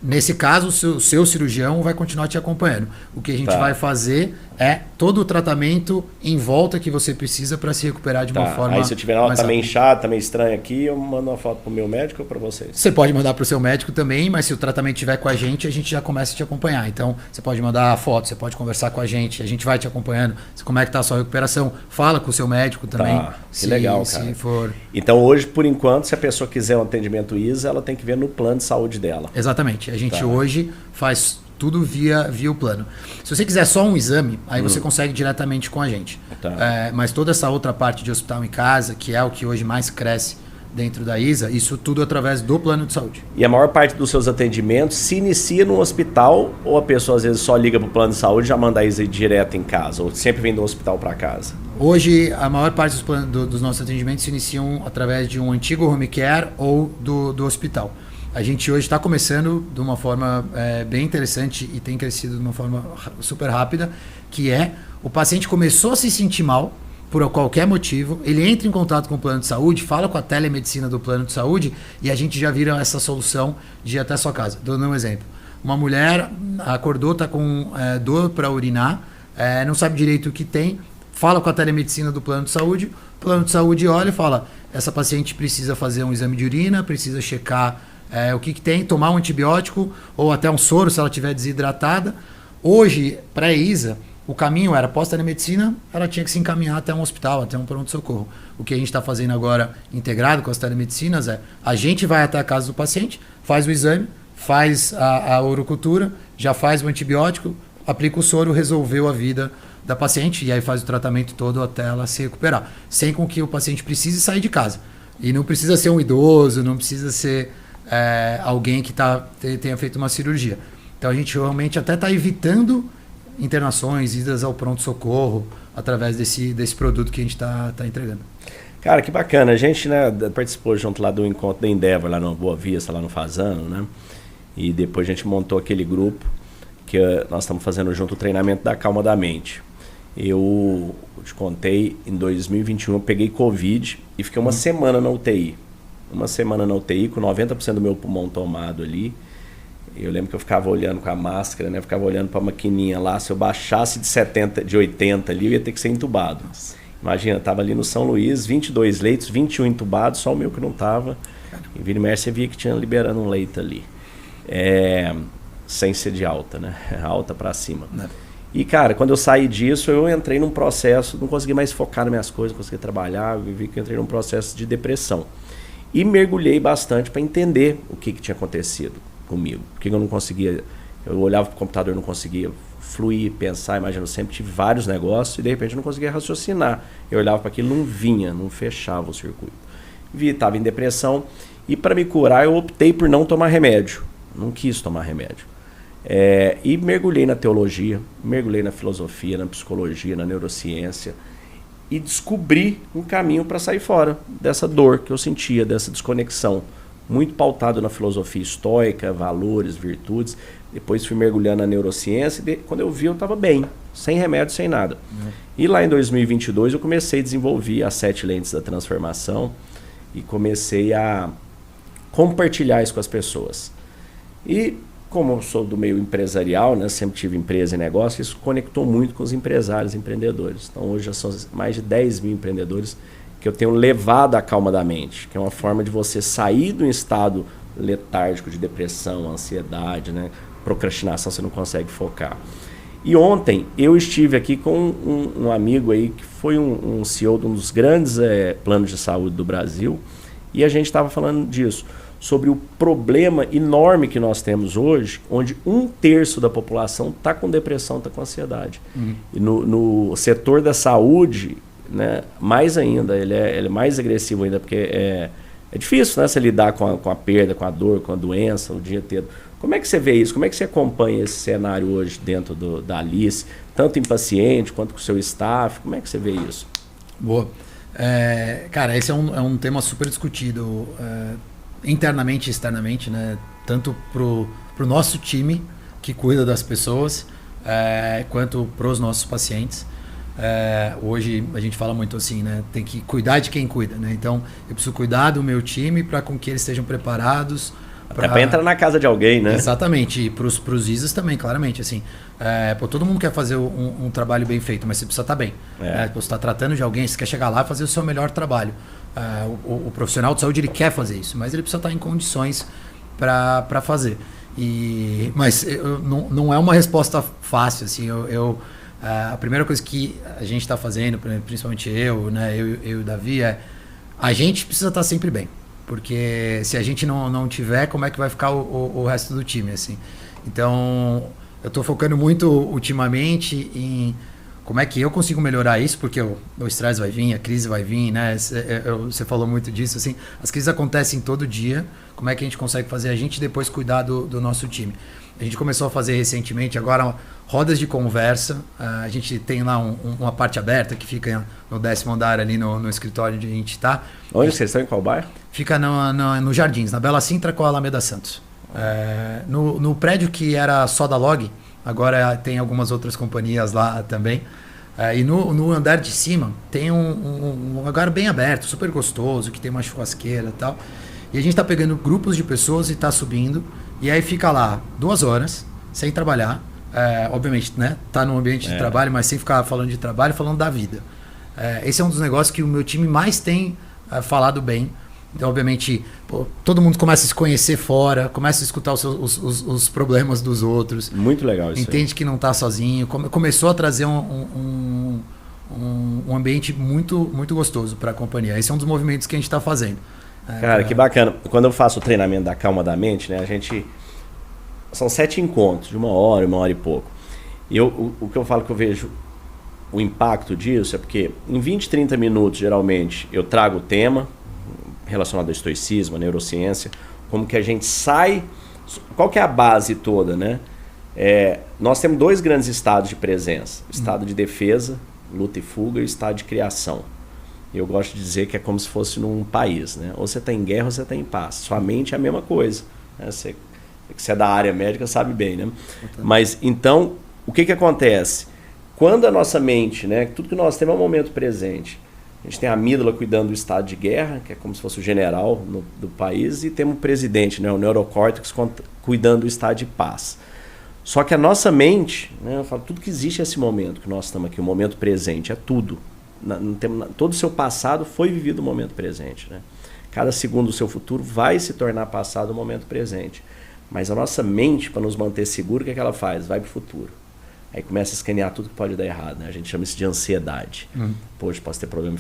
Nesse caso, o seu cirurgião vai continuar te acompanhando. O que a gente vai fazer é todo o tratamento em volta que você precisa para se recuperar de uma forma. Aí se eu tiver tá meio inchado, tá meio estranho aqui, eu mando uma foto pro meu médico ou para vocês? Você pode mandar pro seu médico também, mas se o tratamento estiver com a gente já começa a te acompanhar. Então, você pode mandar a foto, você pode conversar com a gente vai te acompanhando. Como é que tá a sua recuperação? Fala com o seu médico também. Que legal, cara. Se for... Então, hoje, por enquanto, se a pessoa quiser um atendimento ISA, ela tem que ver no plano de saúde dela. Exatamente. A gente hoje faz tudo via o plano. Se você quiser só um exame, aí você consegue diretamente com a gente. Mas toda essa outra parte de hospital em casa, que é o que hoje mais cresce dentro da ISA, isso tudo através do plano de saúde. E a maior parte dos seus atendimentos se inicia no hospital ou a pessoa às vezes só liga para o plano de saúde e já manda a ISA direto em casa? Ou sempre vem do hospital para casa? Hoje, a maior parte dos nossos atendimentos se iniciam através de um antigo home care ou do hospital. A gente hoje está começando de uma forma bem interessante e tem crescido de uma forma super rápida, que é o paciente começou a se sentir mal por qualquer motivo, ele entra em contato com o plano de saúde, fala com a telemedicina do plano de saúde e a gente já vira essa solução de ir até a sua casa. Dando um exemplo. Uma mulher acordou, está com dor para urinar, não sabe direito o que tem, fala com a telemedicina do plano de saúde, o plano de saúde olha e fala, essa paciente precisa fazer um exame de urina, precisa checar o que tem, tomar um antibiótico ou até um soro se ela estiver desidratada. Hoje, para a ISA, o caminho era, pós-telemedicina, ela tinha que se encaminhar até um hospital, até um pronto-socorro. O que a gente está fazendo agora, integrado com as telemedicinas, a gente vai até a casa do paciente, faz o exame, faz a urocultura, já faz o antibiótico, aplica o soro, resolveu a vida da paciente e aí faz o tratamento todo até ela se recuperar. Sem com que o paciente precise sair de casa. E não precisa ser um idoso, não precisa ser alguém que tenha feito uma cirurgia. Então a gente realmente até está evitando internações, idas ao pronto-socorro, através desse produto que a gente está entregando. Cara, que bacana. A gente participou junto lá do encontro da Endeavor, lá no Boa Vista, lá no Fazano, né? E depois a gente montou aquele grupo que nós estamos fazendo junto o treinamento da calma da mente. Eu te contei, em 2021 eu peguei Covid e fiquei uma semana na UTI. Uma semana na UTI, com 90% do meu pulmão tomado ali. Eu lembro que eu ficava olhando com a máscara, né? Ficava olhando para a maquininha lá. Se eu baixasse de 80 ali, eu ia ter que ser entubado. Imagina, tava ali no São Luís, 22 leitos, 21 entubados, só o meu que não tava. Em vira e mexe, você via que tinha liberando um leito ali. Sem ser de alta, né? Alta para cima. E, cara, quando eu saí disso, eu entrei num processo, não consegui mais focar nas minhas coisas, não consegui trabalhar, eu vi que eu entrei num processo de depressão. E mergulhei bastante para entender o que tinha acontecido comigo. Porque eu não conseguia, eu olhava para o computador e não conseguia fluir, pensar, imagina, eu sempre tive vários negócios e de repente eu não conseguia raciocinar. Eu olhava para aquilo, não vinha, não fechava o circuito. Estava em depressão e para me curar eu optei por não tomar remédio. Não quis tomar remédio. E mergulhei na teologia, mergulhei na filosofia, na psicologia, na neurociência e descobri um caminho para sair fora dessa dor que eu sentia, dessa desconexão. Muito pautado na filosofia estoica, valores, virtudes. Depois fui mergulhando na neurociência e quando eu vi eu estava bem. sem remédio, sem nada. E lá em 2022 eu comecei a desenvolver as 7 lentes da transformação e comecei a compartilhar isso com as pessoas. E como eu sou do meio empresarial, né, sempre tive empresa e negócio, isso conectou muito com os empresários e empreendedores. Então hoje já são mais de 10 mil empreendedores que eu tenho levado à calma da mente, que é uma forma de você sair do estado letárgico de depressão, ansiedade, né, procrastinação, você não consegue focar. E ontem eu estive aqui com um amigo aí que foi um CEO de um dos grandes planos de saúde do Brasil, e a gente estava falando disso, sobre o problema enorme que nós temos hoje, onde 1/3 da população está com depressão, está com ansiedade. E no setor da saúde, né, mais ainda, ele é mais agressivo ainda, porque é difícil, né, você lidar com a perda, com a dor, com a doença o dia inteiro. Como é que você vê isso? Como é que você acompanha esse cenário hoje dentro da Alice, tanto em paciente quanto com o seu staff? Como é que você vê isso? Boa. Cara, esse é um tema super discutido internamente e externamente, né? Tanto pro nosso time que cuida das pessoas, quanto pros nossos pacientes. Hoje a gente fala muito assim, né? Tem que cuidar de quem cuida, né? Então eu preciso cuidar do meu time para com que eles estejam preparados. Para entrar na casa de alguém, né? Exatamente, e para os ISAs também, claramente. Assim, todo mundo quer fazer um trabalho bem feito, mas você precisa estar bem. Você está tratando de alguém, você quer chegar lá e fazer o seu melhor trabalho. O profissional de saúde ele quer fazer isso, mas ele precisa estar em condições para fazer. Mas não é uma resposta fácil. Assim, a primeira coisa que a gente está fazendo, principalmente eu, né, eu e o Davi, a gente precisa estar sempre bem. Porque se a gente não tiver, como é que vai ficar o resto do time, assim? Então, eu estou focando muito ultimamente em como é que eu consigo melhorar isso, porque o estresse vai vir, a crise vai vir, né? Você falou muito disso, assim. As crises acontecem todo dia. Como é que a gente consegue fazer a gente depois cuidar do nosso time? A gente começou a fazer recentemente agora rodas de conversa. A gente tem lá uma parte aberta que fica no 10º andar ali no escritório onde a gente está. Onde vocês estão? Em qual bairro? Fica no Jardins, na Bela Sintra com a Alameda Santos. No prédio que era só da Log, agora tem algumas outras companhias lá também. E no andar de cima tem um lugar bem aberto, super gostoso, que tem uma churrasqueira e tal. E a gente está pegando grupos de pessoas e está subindo. E aí fica lá 2 horas, sem trabalhar. Obviamente, né? Tá no ambiente de trabalho, mas sem ficar falando de trabalho, falando da vida. Esse é um dos negócios que o meu time mais tem falado bem. Então, obviamente, todo mundo começa a se conhecer fora, começa a escutar os problemas dos outros. Muito legal isso. Entende que não está sozinho. Começou a trazer um ambiente muito, muito gostoso para a companhia. Esse é um dos movimentos que a gente está fazendo. Cara, que bacana. Quando eu faço o treinamento da calma da mente, né, são 7 encontros, de 1 hora e pouco. E o que eu falo que eu vejo o impacto disso é porque em 20, 30 minutos, geralmente, eu trago o tema relacionado ao estoicismo, à neurociência, como que a gente sai, qual que é a base toda, né? Nós temos 2 grandes estados de presença, o estado de defesa, luta e fuga, e o estado de criação. Eu gosto de dizer que é como se fosse num país, né? Ou você está em guerra ou você está em paz. Sua mente é a mesma coisa, né? Você é da área médica, sabe bem, né? Mas então, o que acontece? Quando a nossa mente, né, tudo que nós temos é o momento presente. A gente tem a amígdala cuidando do estado de guerra, que é como se fosse o general do país, e temos o presidente, né, o neurocórtex, cuidando do estado de paz. Só que a nossa mente, né, eu falo, tudo que existe é esse momento que nós estamos aqui, o momento presente, é tudo. Todo o seu passado foi vivido no momento presente. Né? Cada segundo do seu futuro vai se tornar passado no momento presente. Mas a nossa mente, para nos manter seguro, o que ela faz? Vai para o futuro. Aí começa a escanear tudo que pode dar errado. Né? A gente chama isso de ansiedade. Poxa, posso ter problema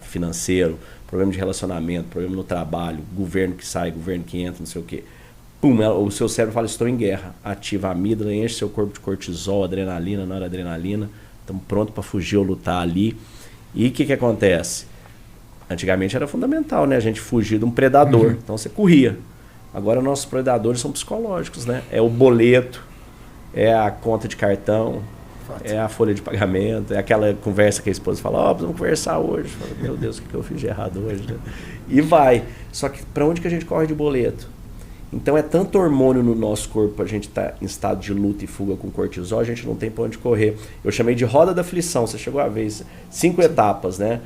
financeiro, problema de relacionamento, problema no trabalho, governo que sai, governo que entra, não sei o quê. Pum, o seu cérebro fala, estou em guerra. Ativa a amígdala, enche seu corpo de cortisol, adrenalina, noradrenalina. Estamos prontos para fugir ou lutar ali. E o que acontece? Antigamente era fundamental, né? A gente fugir de um predador. Então você corria. Agora nossos predadores são psicológicos, né? É o boleto, é a conta de cartão, é a folha de pagamento, é aquela conversa que a esposa fala, vamos conversar hoje. Fala, meu Deus, o que eu fiz de errado hoje? Né? E vai. Só que para onde que a gente corre de boleto? Então é tanto hormônio no nosso corpo, a gente está em estado de luta e fuga com cortisol, a gente não tem para onde correr. Eu chamei de roda da aflição, você chegou a ver 5 etapas, né?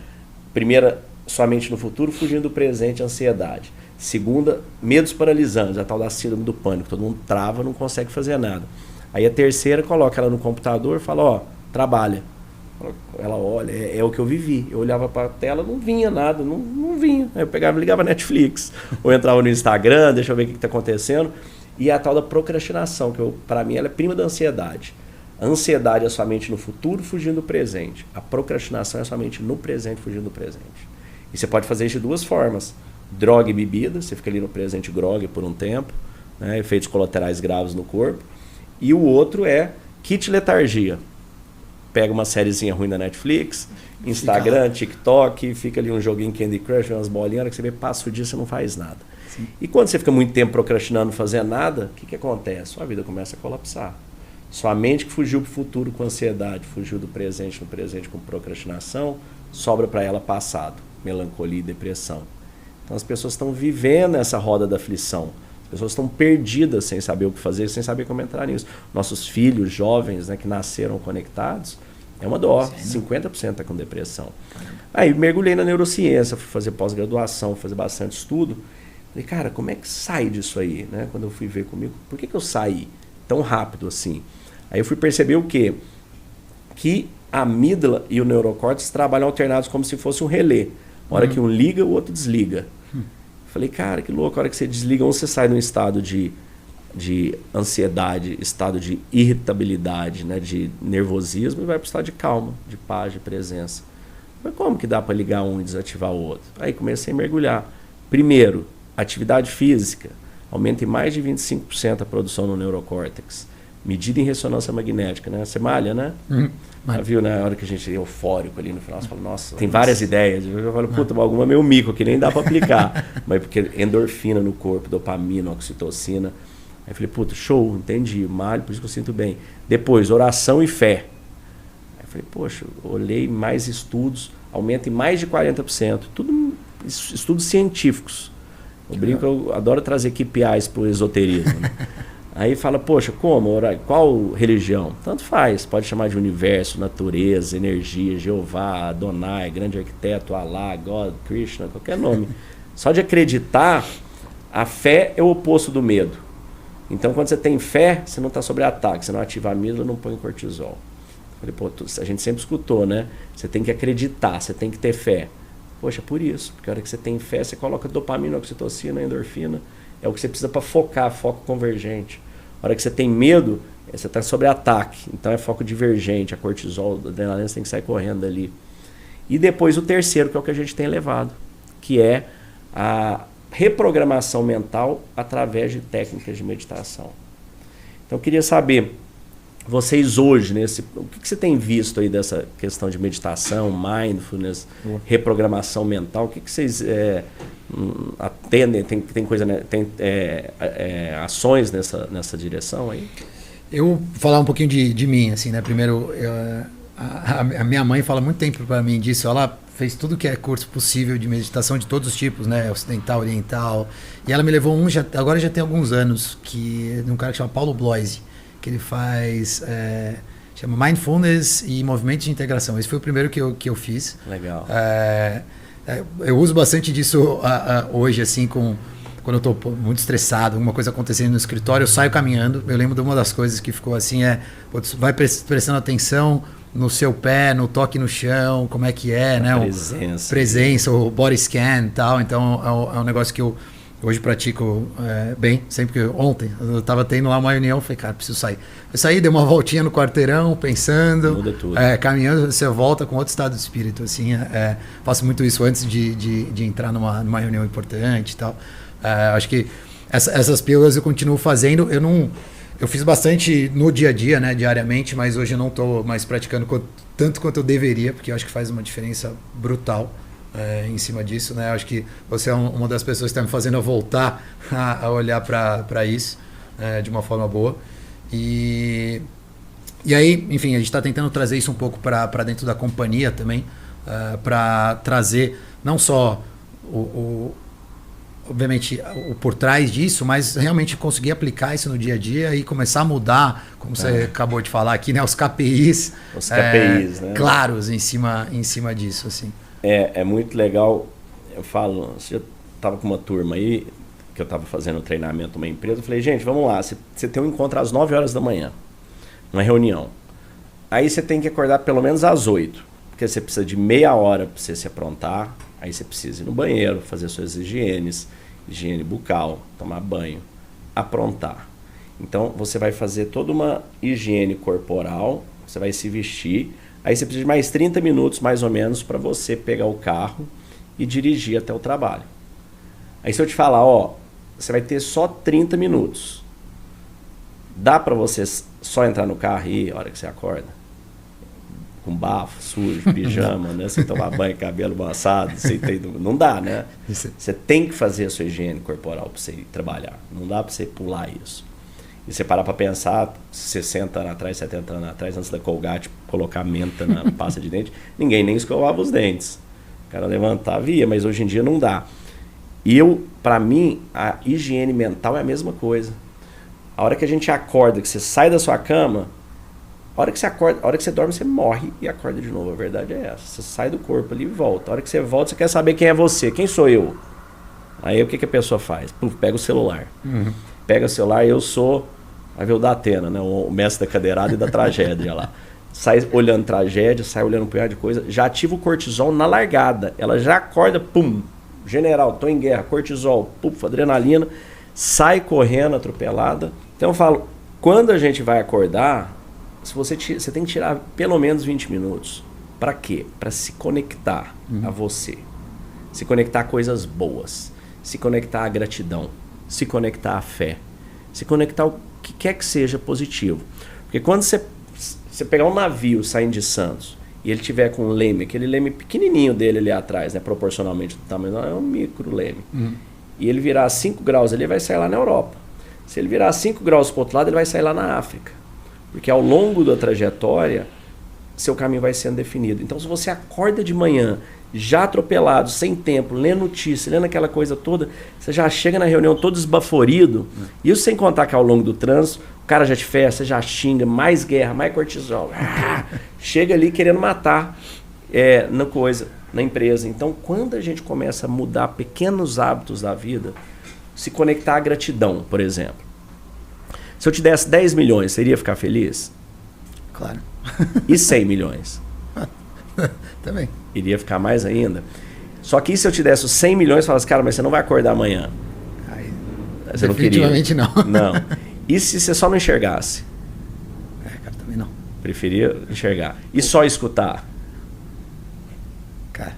Primeira, somente no futuro, fugindo do presente, ansiedade. Segunda, medos paralisantes, a tal da síndrome do pânico, todo mundo trava, não consegue fazer nada. Aí a terceira, coloca ela no computador e fala, ó, trabalha. Ela olha, é o que eu vivi. Eu olhava para a tela, não vinha nada, não vinha. Aí eu pegava, ligava Netflix, ou entrava no Instagram, deixa eu ver o que está acontecendo. E a tal da procrastinação, que para mim ela é prima da ansiedade. A ansiedade é somente no futuro, fugindo do presente. A procrastinação é somente no presente, fugindo do presente. E você pode fazer isso de 2 formas. Droga e bebida, você fica ali no presente grog por um tempo, né, efeitos colaterais graves no corpo. E o outro é kit letargia. Pega uma sériezinha ruim da Netflix, Instagram, TikTok, fica ali um joguinho Candy Crush, umas bolinhas, a hora que você vê, passa o dia, você não faz nada. Sim. E quando você fica muito tempo procrastinando, não fazendo nada, o que acontece? Sua vida começa a colapsar. Sua mente que fugiu para o futuro com ansiedade, fugiu do presente no presente com procrastinação, sobra para ela passado, melancolia e depressão. Então as pessoas estão vivendo essa roda da aflição. As pessoas estão perdidas sem saber o que fazer, sem saber como entrar nisso. Nossos filhos jovens, né, que nasceram conectados, é uma dó. 50% está com depressão. Aí mergulhei na neurociência, fui fazer pós-graduação, fazer bastante estudo. Falei, cara, como é que sai disso aí? Né? Quando eu fui ver comigo, por que eu saí tão rápido assim? Aí eu fui perceber o quê? Que a amígdala e o neurocórtex trabalham alternados como se fosse um relé. Uma hora que um liga, o outro desliga. Falei, cara, que louco, a hora que você desliga, você sai de um estado de ansiedade, estado de irritabilidade, né, de nervosismo, e vai para o estado de calma, de paz, de presença. Mas como que dá para ligar um e desativar o outro? Aí comecei a mergulhar. Primeiro, atividade física. Aumenta em mais de 25% a produção no neurocórtex. Medida em ressonância magnética, né? Você malha, né? Já viu, né? A hora que a gente é eufórico ali no final, você fala, nossa, tem várias ideias. Eu falo, puta, alguma é meio mico, que nem dá para aplicar. Mas porque endorfina no corpo, dopamina, oxitocina. Aí eu falei, puta, show, entendi, malho, por isso que eu sinto bem. Depois, oração e fé. Aí eu falei, poxa, olhei mais estudos, aumenta em mais de 40%. Tudo estudos científicos. Eu brinco, eu adoro trazer KPIs para o esoterismo, né? Aí fala, poxa, como? Qual religião? Tanto faz, pode chamar de universo, natureza, energia, Jeová, Adonai, grande arquiteto, Allah, God, Krishna, qualquer nome. Só de acreditar, a fé é o oposto do medo. Então, quando você tem fé, você não está sobre ataque, você não ativa a amígdala, não põe cortisol. Falei, pô, a gente sempre escutou, né? Você tem que acreditar, você tem que ter fé. Poxa, por isso, porque a hora que você tem fé, você coloca dopamina, oxitocina, endorfina, é o que você precisa para focar, foco convergente. A hora que você tem medo, você está sobre ataque. Então é foco divergente, a cortisol, a adrenalina, você tem que sair correndo ali. E depois o terceiro, que é o que a gente tem levado, que é a reprogramação mental através de técnicas de meditação. Então eu queria saber, vocês hoje, o que você tem visto aí dessa questão de meditação, mindfulness, reprogramação mental? O que vocês atendem? Tem coisa, né? Tem ações nessa direção aí? Eu vou falar um pouquinho de mim, assim, né? Primeiro, a minha mãe fala muito tempo para mim disso. Ela fez tudo que é curso possível de meditação de todos os tipos, né? Ocidental, oriental. E ela me levou agora já tem alguns anos, de um cara que chama Paulo Bloise, que ele faz, chama Mindfulness e Movimento de Integração. Esse foi o primeiro que eu fiz. Legal. Eu uso bastante disso hoje, assim, quando eu estou muito estressado, alguma coisa acontecendo no escritório, eu saio caminhando. Eu lembro de uma das coisas que ficou assim, vai prestando atenção no seu pé, no toque no chão, como é que é, né? Presença, o body scan e tal. Então é um negócio que eu hoje pratico bem, sempre que ontem eu estava tendo lá uma reunião, falei, cara, preciso sair. Eu saí, dei uma voltinha no quarteirão, pensando, muda tudo. Caminhando, você volta com outro estado de espírito, assim, faço muito isso antes de entrar numa reunião importante e tal. Acho que essas pílulas eu continuo fazendo, eu fiz bastante no dia a dia, né, diariamente, mas hoje eu não estou mais praticando tanto quanto eu deveria, porque eu acho que faz uma diferença brutal. Em cima disso, né? Acho que você é uma das pessoas que está me fazendo voltar a olhar para isso de uma forma boa. E aí, enfim, a gente está tentando trazer isso um pouco para dentro da companhia também, para trazer não só obviamente, o por trás disso, mas realmente conseguir aplicar isso no dia a dia e começar a mudar, como você acabou de falar aqui, né, os KPIs. Os KPIs, né? Claros em cima disso, assim. É muito legal. Eu falo, eu estava com uma turma aí, que eu estava fazendo treinamento numa empresa, eu falei, gente, vamos lá, você tem um encontro às 9 horas da manhã, uma reunião. Aí você tem que acordar pelo menos às 8, porque você precisa de meia hora para você se aprontar, aí você precisa ir no banheiro, fazer suas higienes, higiene bucal, tomar banho, aprontar. Então você vai fazer toda uma higiene corporal, você vai se vestir, aí você precisa de mais 30 minutos mais ou menos para você pegar o carro e dirigir até o trabalho. Aí se eu te falar, ó, você vai ter só 30 minutos. Dá para você só entrar no carro e ir a hora que você acorda? Com bafo, sujo, pijama, né? Sem tomar banho, cabelo amassado, não dá, né? Você tem que fazer a sua higiene corporal para você ir trabalhar. Não dá para você pular isso. E você parar para pensar, 60 anos atrás, 70 anos atrás, antes da Colgate colocar menta na pasta de dente, ninguém nem escovava os dentes. O cara levantava e ia, mas hoje em dia não dá. E para mim, a higiene mental é a mesma coisa. A hora que a gente acorda, que você sai da sua cama, a hora que você acorda, a hora que você dorme, você morre e acorda de novo. A verdade é essa. Você sai do corpo ali e volta. A hora que você volta, você quer saber quem é você, quem sou eu. Aí o que a pessoa faz? Pega o celular. Pega o celular e eu sou, vai ver o da Atena, né? O mestre da cadeirada e da tragédia lá. Sai olhando tragédia, sai olhando um punhado de coisa, já ativa o cortisol na largada. Ela já acorda, pum, general, tô em guerra, cortisol, puf, adrenalina, sai correndo atropelada. Então eu falo, quando a gente vai acordar, você tem que tirar pelo menos 20 minutos. Para quê? Para se conectar a você. Se conectar a coisas boas. Se conectar à gratidão. Se conectar à fé. Se conectar ao que quer que seja positivo. Porque quando você pegar um navio saindo de Santos e ele tiver com um leme, aquele leme pequenininho dele ali atrás, né, proporcionalmente do tamanho, não, é um micro leme. E ele virar 5 graus, ele vai sair lá na Europa. Se ele virar 5 graus para o outro lado, ele vai sair lá na África. Porque ao longo da trajetória, seu caminho vai sendo definido. Então, se você acorda de manhã, já atropelado, sem tempo, lendo notícia, lendo aquela coisa toda, você já chega na reunião todo esbaforido. Isso sem contar que ao longo do trânsito, o cara já te ferra, você já xinga, mais guerra, mais cortisol. Chega ali querendo matar na empresa. Então, quando a gente começa a mudar pequenos hábitos da vida, se conectar à gratidão, por exemplo. Se eu te desse 10 milhões, você iria ficar feliz? Claro. E 100 milhões? Também. Iria ficar mais ainda. Só que se eu te desse os 100 milhões, você falasse, cara, mas você não vai acordar amanhã. Aí, você definitivamente não. Não. E se você só não enxergasse? Cara, também não. Preferia enxergar. E só escutar? Cara.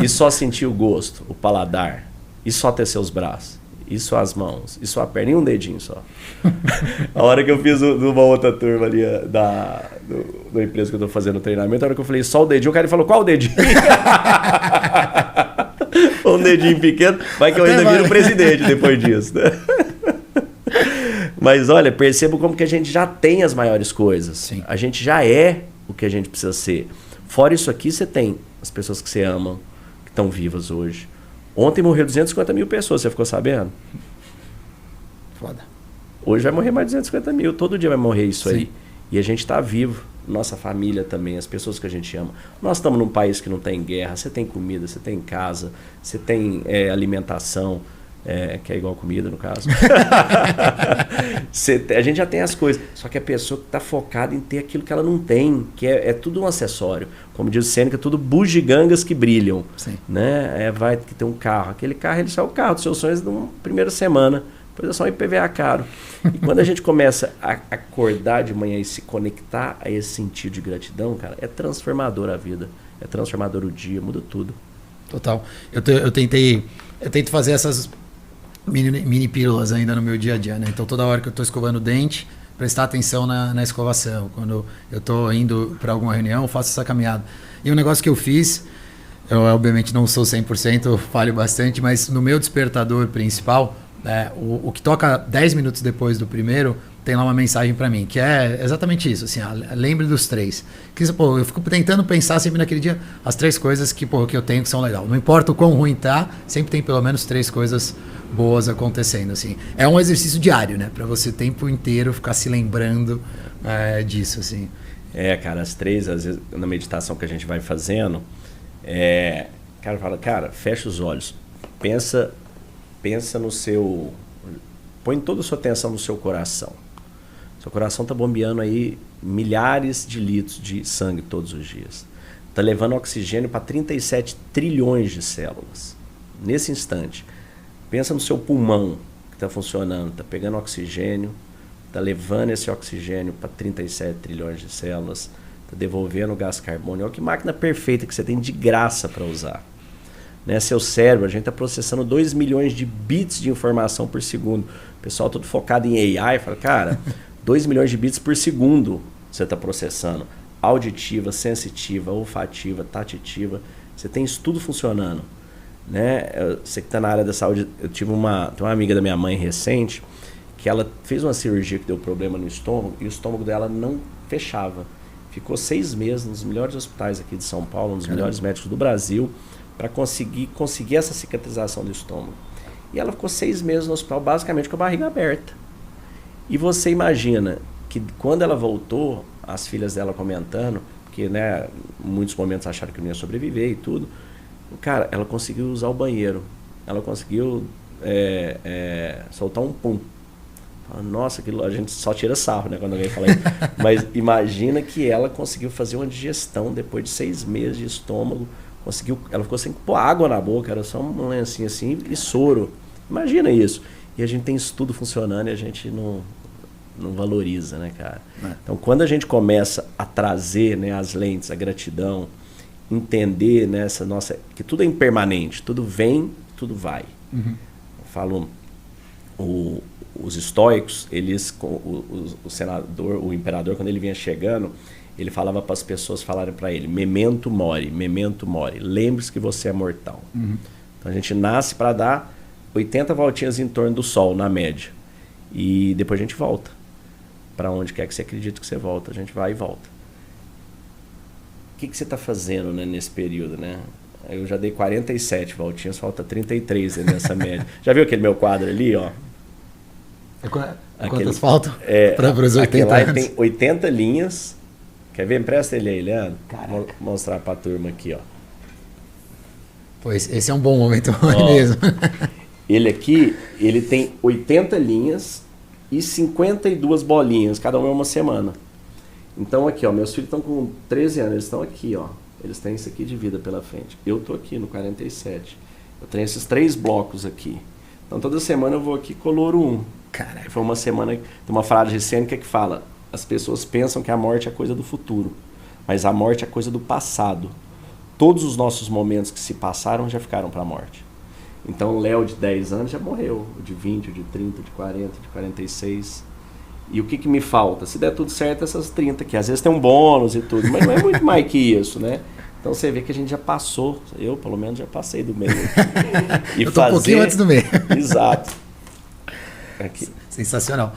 E só sentir o gosto, o paladar? E só ter seus braços? E só as mãos? E só a perna? E um dedinho só? A hora que eu fiz numa outra turma ali da empresa que eu tô fazendo treinamento, a hora que eu falei só o dedinho, o cara falou, qual o dedinho? Um dedinho pequeno, vai que eu ainda viro presidente depois disso, né? Mas olha, perceba como que a gente já tem as maiores coisas. Sim. A gente já é o que a gente precisa ser. Fora isso aqui, você tem as pessoas que você ama, que estão vivas hoje. Ontem morreu 250 mil pessoas, você ficou sabendo? Foda. Hoje vai morrer mais 250 mil, todo dia vai morrer isso. Sim. Aí. E a gente está vivo, nossa família também, as pessoas que a gente ama. Nós estamos num país que não tem guerra, você tem comida, você tem casa, você tem alimentação, que é igual comida no caso. A gente já tem as coisas, só que a pessoa que está focada em ter aquilo que ela não tem, que é tudo um acessório. Como diz o Sêneca, tudo bugigangas que brilham. Sim. Né? Vai ter um carro, aquele carro ele só é o carro dos seus sonhos na primeira semana, depois é só um IPVA caro. E quando a gente começa a acordar de manhã e se conectar a esse sentido de gratidão, cara, é transformador a vida, é transformador o dia, muda tudo. Total. Eu tento fazer essas mini pílulas ainda no meu dia a dia, né? Então toda hora que eu estou escovando o dente, prestar atenção na escovação. Quando eu estou indo para alguma reunião, eu faço essa caminhada. E um negócio que eu fiz, eu obviamente não sou 100%, falho bastante, mas no meu despertador principal, o que toca 10 minutos depois do primeiro tem lá uma mensagem para mim, que é exatamente isso, assim, lembre dos 3. Que, pô, eu fico tentando pensar sempre naquele dia as 3 coisas que eu tenho que são legais. Não importa o quão ruim tá, sempre tem pelo menos 3 coisas boas acontecendo, assim. É um exercício diário, né? Para você o tempo inteiro ficar se lembrando disso, assim. Cara, as 3, às vezes, na meditação que a gente vai fazendo, cara fala, cara, fecha os olhos, pensa no seu... Põe toda a sua atenção no seu coração. Seu coração está bombeando aí milhares de litros de sangue todos os dias. Está levando oxigênio para 37 trilhões de células. Nesse instante, pensa no seu pulmão que está funcionando, está pegando oxigênio, está levando esse oxigênio para 37 trilhões de células, está devolvendo o gás carbônico. Olha que máquina perfeita que você tem de graça para usar. Né? Seu cérebro, a gente está processando 2 milhões de bits de informação por segundo. O pessoal todo focado em AI fala, cara, 2 milhões de bits por segundo você está processando. Auditiva, sensitiva, olfativa, tativa. Você tem isso tudo funcionando. Né? Você que está na área da saúde, tem uma amiga da minha mãe recente, que ela fez uma cirurgia que deu problema no estômago, e o estômago dela não fechava. Ficou 6 meses nos melhores hospitais aqui de São Paulo, nos melhores médicos do Brasil, para conseguir essa cicatrização do estômago. E ela ficou 6 meses no hospital, basicamente com a barriga aberta. E você imagina que quando ela voltou, as filhas dela comentando, porque né, em muitos momentos acharam que não ia sobreviver e tudo, cara, ela conseguiu usar o banheiro, ela conseguiu soltar um pum. Nossa, a gente só tira sarro, né, quando alguém fala isso. Mas imagina que ela conseguiu fazer uma digestão depois de 6 meses de estômago. Ela ficou sem pôr água na boca, era só um lencinho assim e soro. Imagina isso. E a gente tem isso tudo funcionando e a gente não valoriza, né, cara? Então, quando a gente começa a trazer, né, as lentes, a gratidão, entender, né, que tudo é impermanente, tudo vem, tudo vai. Eu falo, os estoicos, o senador, o imperador, quando ele vinha chegando, ele falava para as pessoas falarem para ele, memento mori, lembre-se que você é mortal. Então a gente nasce para dar 80 voltinhas em torno do sol, na média. E depois a gente volta. Para onde quer que você acredite que você volta, a gente vai e volta. O que você está fazendo, né, nesse período, né? Eu já dei 47 voltinhas, falta 33 nessa média. Já viu aquele meu quadro ali, ó? Quantas faltam? Para os 80 lá anos? Tem 80 linhas. Quer ver? Empresta ele aí, Leandro. Vou mostrar para a turma aqui, ó. Pois, esse é um bom momento mesmo. Ele aqui, ele tem 80 linhas e 52 bolinhas, cada uma é uma semana. Então aqui, ó, meus filhos estão com 13 anos, eles estão aqui, ó. Eles têm isso aqui de vida pela frente. Eu tô aqui no 47. Eu tenho esses 3 blocos aqui. Então toda semana eu vou aqui coloro um. Caraca. Foi uma semana, tem uma frase recente que fala: as pessoas pensam que a morte é coisa do futuro, mas a morte é coisa do passado. Todos os nossos momentos que se passaram já ficaram para a morte. Então o Léo de 10 anos já morreu, o de 20, o de 30, o de 40, o de 46. E o que me falta? Se der tudo certo, essas 30 aqui. Às vezes tem um bônus e tudo, mas não é muito mais que isso, né? Então você vê que a gente já passou, eu pelo menos já passei do meio. E eu tô um pouquinho antes do meio. Exato. Aqui. Sensacional.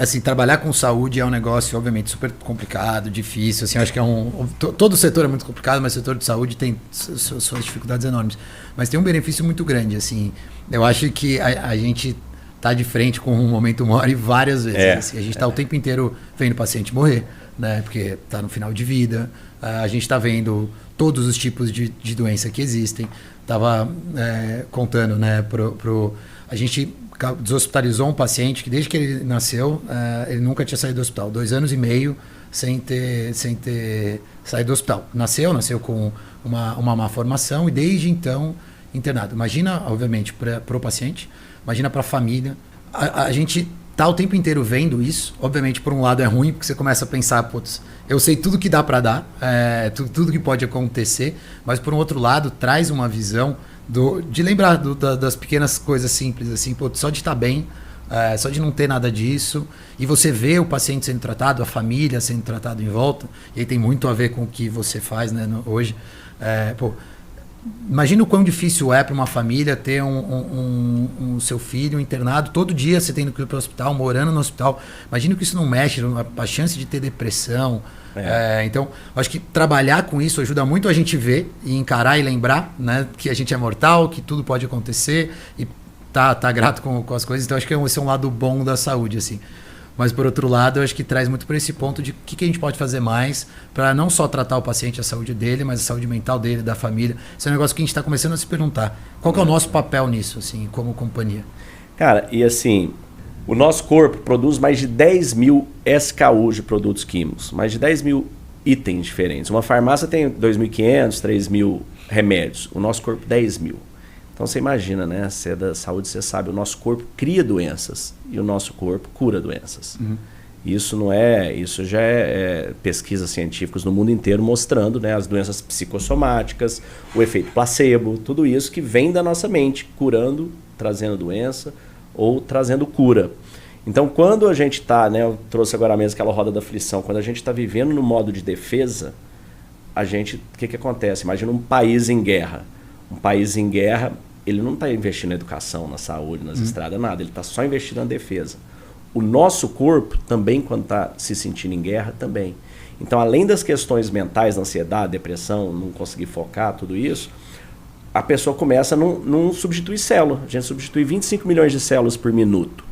Assim, trabalhar com saúde é um negócio, obviamente, super complicado, difícil. Assim, acho que todo o setor é muito complicado, mas o setor de saúde tem suas dificuldades enormes. Mas tem um benefício muito grande. Assim, eu acho que a gente está de frente com um momento mori várias vezes. Assim, a gente está o tempo inteiro vendo o paciente morrer, né? Porque está no final de vida. A gente está vendo todos os tipos de doença que existem. Estava contando, né, a gente deshospitalizou um paciente que desde que ele nasceu, ele nunca tinha saído do hospital. 2 anos e meio sem ter saído do hospital. Nasceu com uma má formação e desde então internado. Imagina, obviamente, para o paciente, imagina para a família. A gente está o tempo inteiro vendo isso. Obviamente, por um lado é ruim, porque você começa a pensar, putz, eu sei tudo que dá para dar, tudo que pode acontecer, mas por um outro lado traz uma visão de lembrar das pequenas coisas simples, assim, pô, só de estar bem, só de não ter nada disso, e você vê o paciente sendo tratado, a família sendo tratada em volta, e aí tem muito a ver com o que você faz, né, hoje. Imagina o quão difícil é para uma família ter um seu filho internado, todo dia você tendo que ir para o hospital, morando no hospital. Imagina que isso não mexe, a chance de ter depressão. Então, acho que trabalhar com isso ajuda muito a gente ver e encarar e lembrar, né, que a gente é mortal, que tudo pode acontecer e tá grato com as coisas. Então, acho que esse é um lado bom da saúde, assim. Mas, por outro lado, eu acho que traz muito para esse ponto de o que a gente pode fazer mais para não só tratar o paciente, a saúde dele, mas a saúde mental dele, da família. Esse é um negócio que a gente está começando a se perguntar. Qual que é o nosso papel nisso, assim, como companhia? Cara, e assim, o nosso corpo produz mais de 10 mil SKUs de produtos químicos, mais de 10 mil itens diferentes. Uma farmácia tem 2.500, 3.000 remédios. O nosso corpo, 10 mil. Então você imagina, né? Você é da saúde, você sabe, o nosso corpo cria doenças e o nosso corpo cura doenças. Isso já é pesquisas científicas no mundo inteiro mostrando, né, as doenças psicossomáticas, o efeito placebo, tudo isso que vem da nossa mente, curando, trazendo doença ou trazendo cura. Então quando a gente está, né, eu trouxe agora mesmo aquela roda da aflição, quando a gente está vivendo no modo de defesa, o que acontece? Imagina um país em guerra. Um país em guerra, ele não está investindo na educação, na saúde, nas estradas, nada. Ele está só investindo na defesa. O nosso corpo também, quando está se sentindo em guerra, também. Então, além das questões mentais, ansiedade, depressão, não conseguir focar, tudo isso, a pessoa começa a não substituir célula. A gente substitui 25 milhões de células por minuto.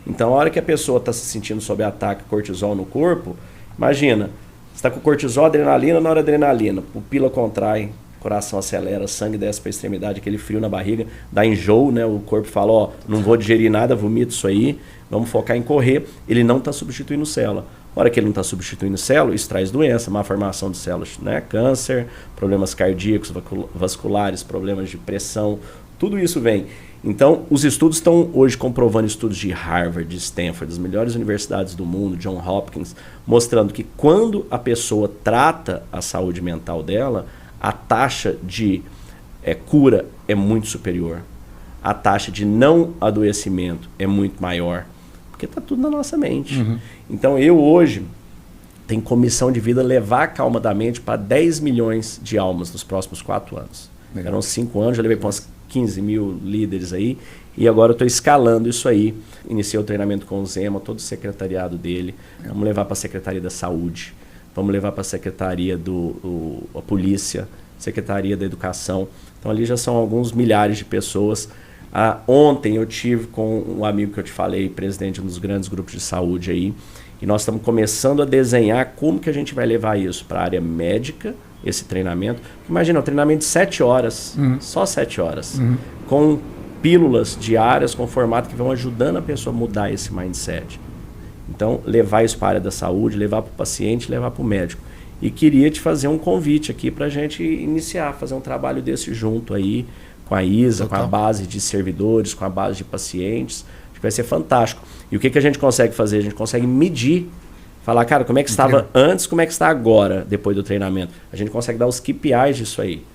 Então, a hora que a pessoa está se sentindo sob ataque, cortisol no corpo, imagina, você está com cortisol, adrenalina, noradrenalina, pupila contrai, coração acelera, sangue desce para a extremidade, aquele frio na barriga, dá enjoo, né? O corpo fala, ó, não vou digerir nada, vomito isso aí, vamos focar em correr. Ele não está substituindo célula. A hora que ele não está substituindo célula, isso traz doença, má formação de células, né? Câncer, problemas cardíacos, vasculares, problemas de pressão, tudo isso vem. Então, os estudos estão hoje comprovando, estudos de Harvard, de Stanford, das melhores universidades do mundo, John Hopkins, mostrando que quando a pessoa trata a saúde mental dela, a taxa de cura é muito superior. A taxa de não adoecimento é muito maior. Porque está tudo na nossa mente. Então eu hoje tenho comissão de vida levar a calma da mente para 10 milhões de almas nos próximos 4 anos. Eram 5 anos, já levei para uns 15 mil líderes aí. E agora eu estou escalando isso aí. Iniciei o treinamento com o Zema, todo o secretariado dele. Vamos levar para a Secretaria da Saúde. Vamos levar para a Secretaria a Polícia, Secretaria da Educação. Então ali já são alguns milhares de pessoas. Ontem eu tive com um amigo que eu te falei, presidente de um dos grandes grupos de saúde aí, e nós estamos começando a desenhar como que a gente vai levar isso para a área médica, esse treinamento. Imagina, um treinamento de 7 horas, só 7 horas, com pílulas diárias, com formato que vão ajudando a pessoa a mudar esse mindset. Então, levar isso para a área da saúde, levar para o paciente, levar para o médico. E queria te fazer um convite aqui para a gente iniciar, fazer um trabalho desse junto aí, com a Isa, com a base de servidores, com a base de pacientes. Acho que vai ser fantástico. E o que a gente consegue fazer? A gente consegue medir, falar, cara, como é que estava antes, como é que está agora, depois do treinamento. A gente consegue dar os KPIs disso aí.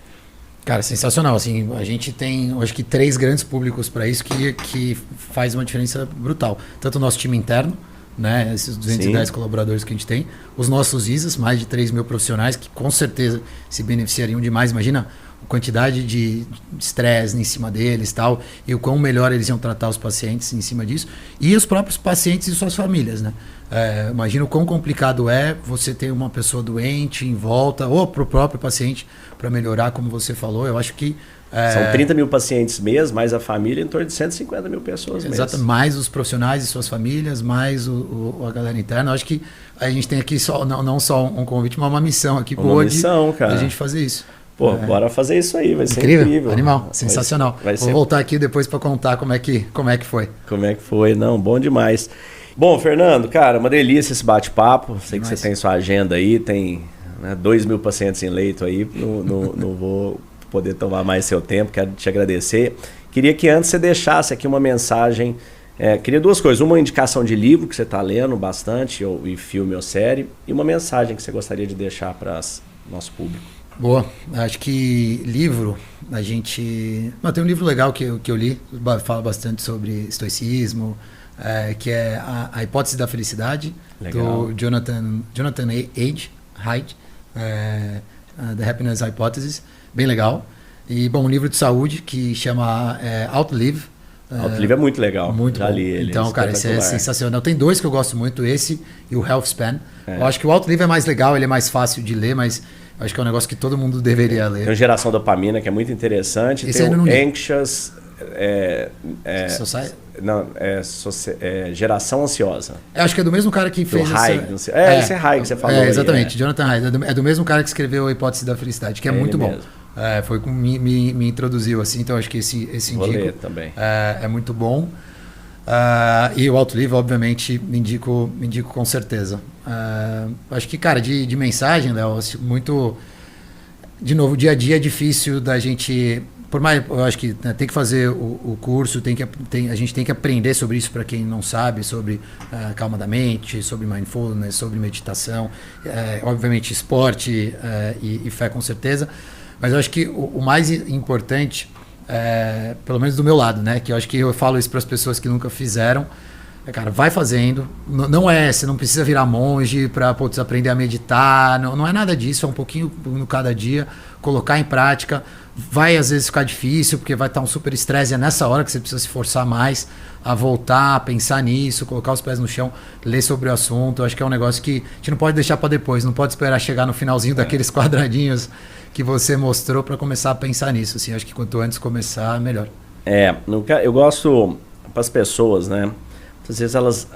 Cara, sensacional. Assim, a gente tem, acho que 3 grandes públicos para isso que faz uma diferença brutal. Tanto o nosso time interno, né, esses 210 colaboradores que a gente tem, os nossos ISAs, mais de 3 mil profissionais que com certeza se beneficiariam demais. Imagina a quantidade de estresse em cima deles e tal, e o quão melhor eles iam tratar os pacientes em cima disso, e os próprios pacientes e suas famílias, né? Imagina o quão complicado é você ter uma pessoa doente em volta, ou para o próprio paciente, para melhorar, como você falou. Eu acho que são 30 mil pacientes mês, mais a família, em torno de 150 mil pessoas mês. Exato, mais os profissionais e suas famílias, mais a galera interna. Eu acho que a gente tem aqui não só um convite, mas uma missão aqui boa de a gente fazer isso. Pô, bora fazer isso aí, vai ser incrível. Animal, sensacional. Vou voltar aqui depois para contar como é que foi. Como é que foi, não, bom demais. Bom, Fernando, cara, uma delícia esse bate-papo. Sei que você tem sua agenda aí, tem 2 mil pacientes em leito aí, não vou poder tomar mais seu tempo, quero te agradecer. Queria que antes você deixasse aqui uma mensagem, queria 2 coisas, uma indicação de livro que você está lendo bastante, e filme ou série, e uma mensagem que você gostaria de deixar para nosso público. Boa, acho que livro, tem um livro legal que eu li, fala bastante sobre estoicismo, que é a Hipótese da Felicidade, legal. Do Jonathan Haidt, The Happiness Hypothesis, bem legal. E, bom, um livro de saúde que chama Outlive. Outlive é muito legal. Muito Já bom. li ele. Então, cara, esse é sensacional. Tem 2 que eu gosto muito, esse e o Health Span. Eu acho que o Outlive é mais legal, ele é mais fácil de ler, mas eu acho que é um negócio que todo mundo deveria ler. Tem o Geração Dopamina, que é muito interessante. Esse tem eu não li. Anxious... Geração Ansiosa. Eu acho que é do mesmo cara que fez esse é Hayek que você falou. Exatamente, Jonathan Haidt. É do mesmo cara que escreveu A Hipótese da Felicidade, que é muito bom. Foi como me introduziu, assim, então acho que esse Vou indico. ler também. É muito bom. E o Outlive, obviamente, me indico com certeza. Acho que, cara, de mensagem, Léo, muito... De novo, o dia a dia é difícil da gente... Por mais, eu acho que tem que fazer o curso, a gente tem que aprender sobre isso para quem não sabe, sobre calma da mente, sobre mindfulness, sobre meditação, obviamente esporte e fé com certeza. Mas eu acho que o mais importante, pelo menos do meu lado, né, que eu acho que eu falo isso para as pessoas que nunca fizeram, cara, vai fazendo. Você não precisa virar monge para aprender a meditar, não é nada disso, é um pouquinho no cada dia, colocar em prática. Vai às vezes ficar difícil, porque vai estar um super estresse, é nessa hora que você precisa se forçar mais a voltar, a pensar nisso, colocar os pés no chão, ler sobre o assunto. Eu acho que é um negócio que a gente não pode deixar para depois, não pode esperar chegar no finalzinho daqueles quadradinhos que você mostrou para começar a pensar nisso. Assim, acho que quanto antes começar, melhor. Eu gosto para as pessoas, né? Às vezes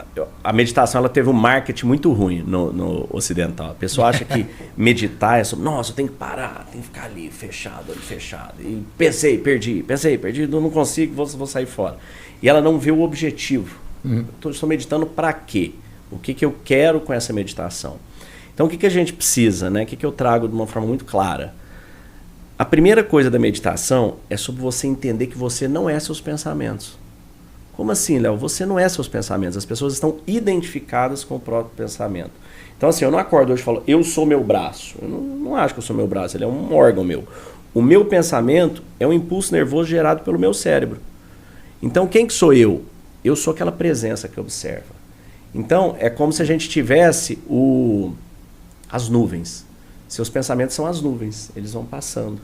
a meditação ela teve um marketing muito ruim no ocidental. A pessoa acha que meditar é sobre, nossa, eu tenho que parar, tenho que ficar ali fechado, olho fechado. E pensei, perdi, não consigo, vou sair fora. E ela não vê o objetivo. Estou meditando para quê? O que eu quero com essa meditação? Então o que a gente precisa, né? O que eu trago de uma forma muito clara? A primeira coisa da meditação é sobre você entender que você não é seus pensamentos. Como assim, Léo? Você não é seus pensamentos. As pessoas estão identificadas com o próprio pensamento. Então, assim, eu não acordo hoje e falo, eu sou meu braço. Eu não acho que eu sou meu braço, ele é um órgão meu. O meu pensamento é um impulso nervoso gerado pelo meu cérebro. Então, quem que sou eu? Eu sou aquela presença que observa. Então, é como se a gente tivesse as nuvens. Seus pensamentos são as nuvens, eles vão passando.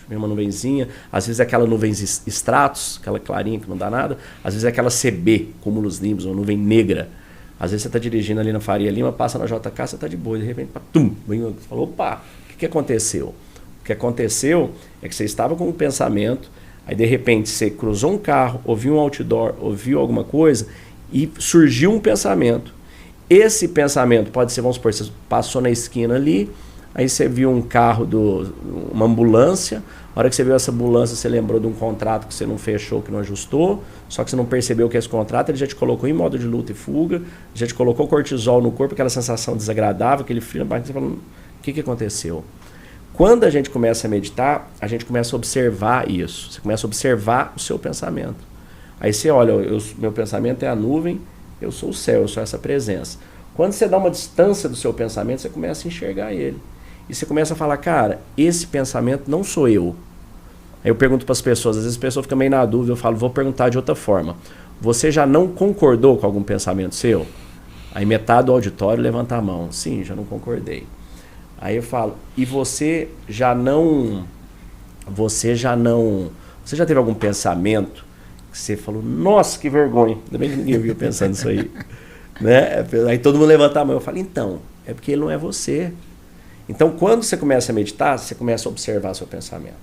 Vem uma nuvenzinha, às vezes é aquela nuvem estratos, aquela clarinha que não dá nada, às vezes é aquela CB, cúmulos nimbus, uma nuvem negra. Às vezes você está dirigindo ali na Faria Lima, passa na JK, você está de boa, de repente, você falou, opa, o que aconteceu? O que aconteceu é que você estava com um pensamento, aí de repente você cruzou um carro, ouviu um outdoor, ouviu alguma coisa e surgiu um pensamento. Esse pensamento pode ser, vamos supor, você passou na esquina ali, aí você viu um carro, uma ambulância. A hora que você viu essa ambulância, você lembrou de um contrato que você não fechou, que não ajustou. Só que você não percebeu que esse contrato ele já te colocou em modo de luta e fuga, já te colocou cortisol no corpo, aquela sensação desagradável, aquele frio na barriga. Você fala, o que aconteceu? Quando a gente começa a meditar, a gente começa a observar isso. Você começa a observar o seu pensamento. Aí você olha, meu pensamento é a nuvem, eu sou o céu, eu sou essa presença. Quando você dá uma distância do seu pensamento, você começa a enxergar ele. E você começa a falar, cara, esse pensamento não sou eu. Aí eu pergunto para as pessoas, às vezes a pessoa fica meio na dúvida, eu falo, vou perguntar de outra forma. Você já não concordou com algum pensamento seu? Aí metade do auditório levanta a mão. Sim, já não concordei. Aí eu falo, e você já teve algum pensamento que você falou, nossa, que vergonha. Ainda bem que ninguém viu pensando isso aí. Né? Aí todo mundo levanta a mão. Eu falo, então, é porque ele não é você. Então, quando você começa a meditar, você começa a observar seu pensamento.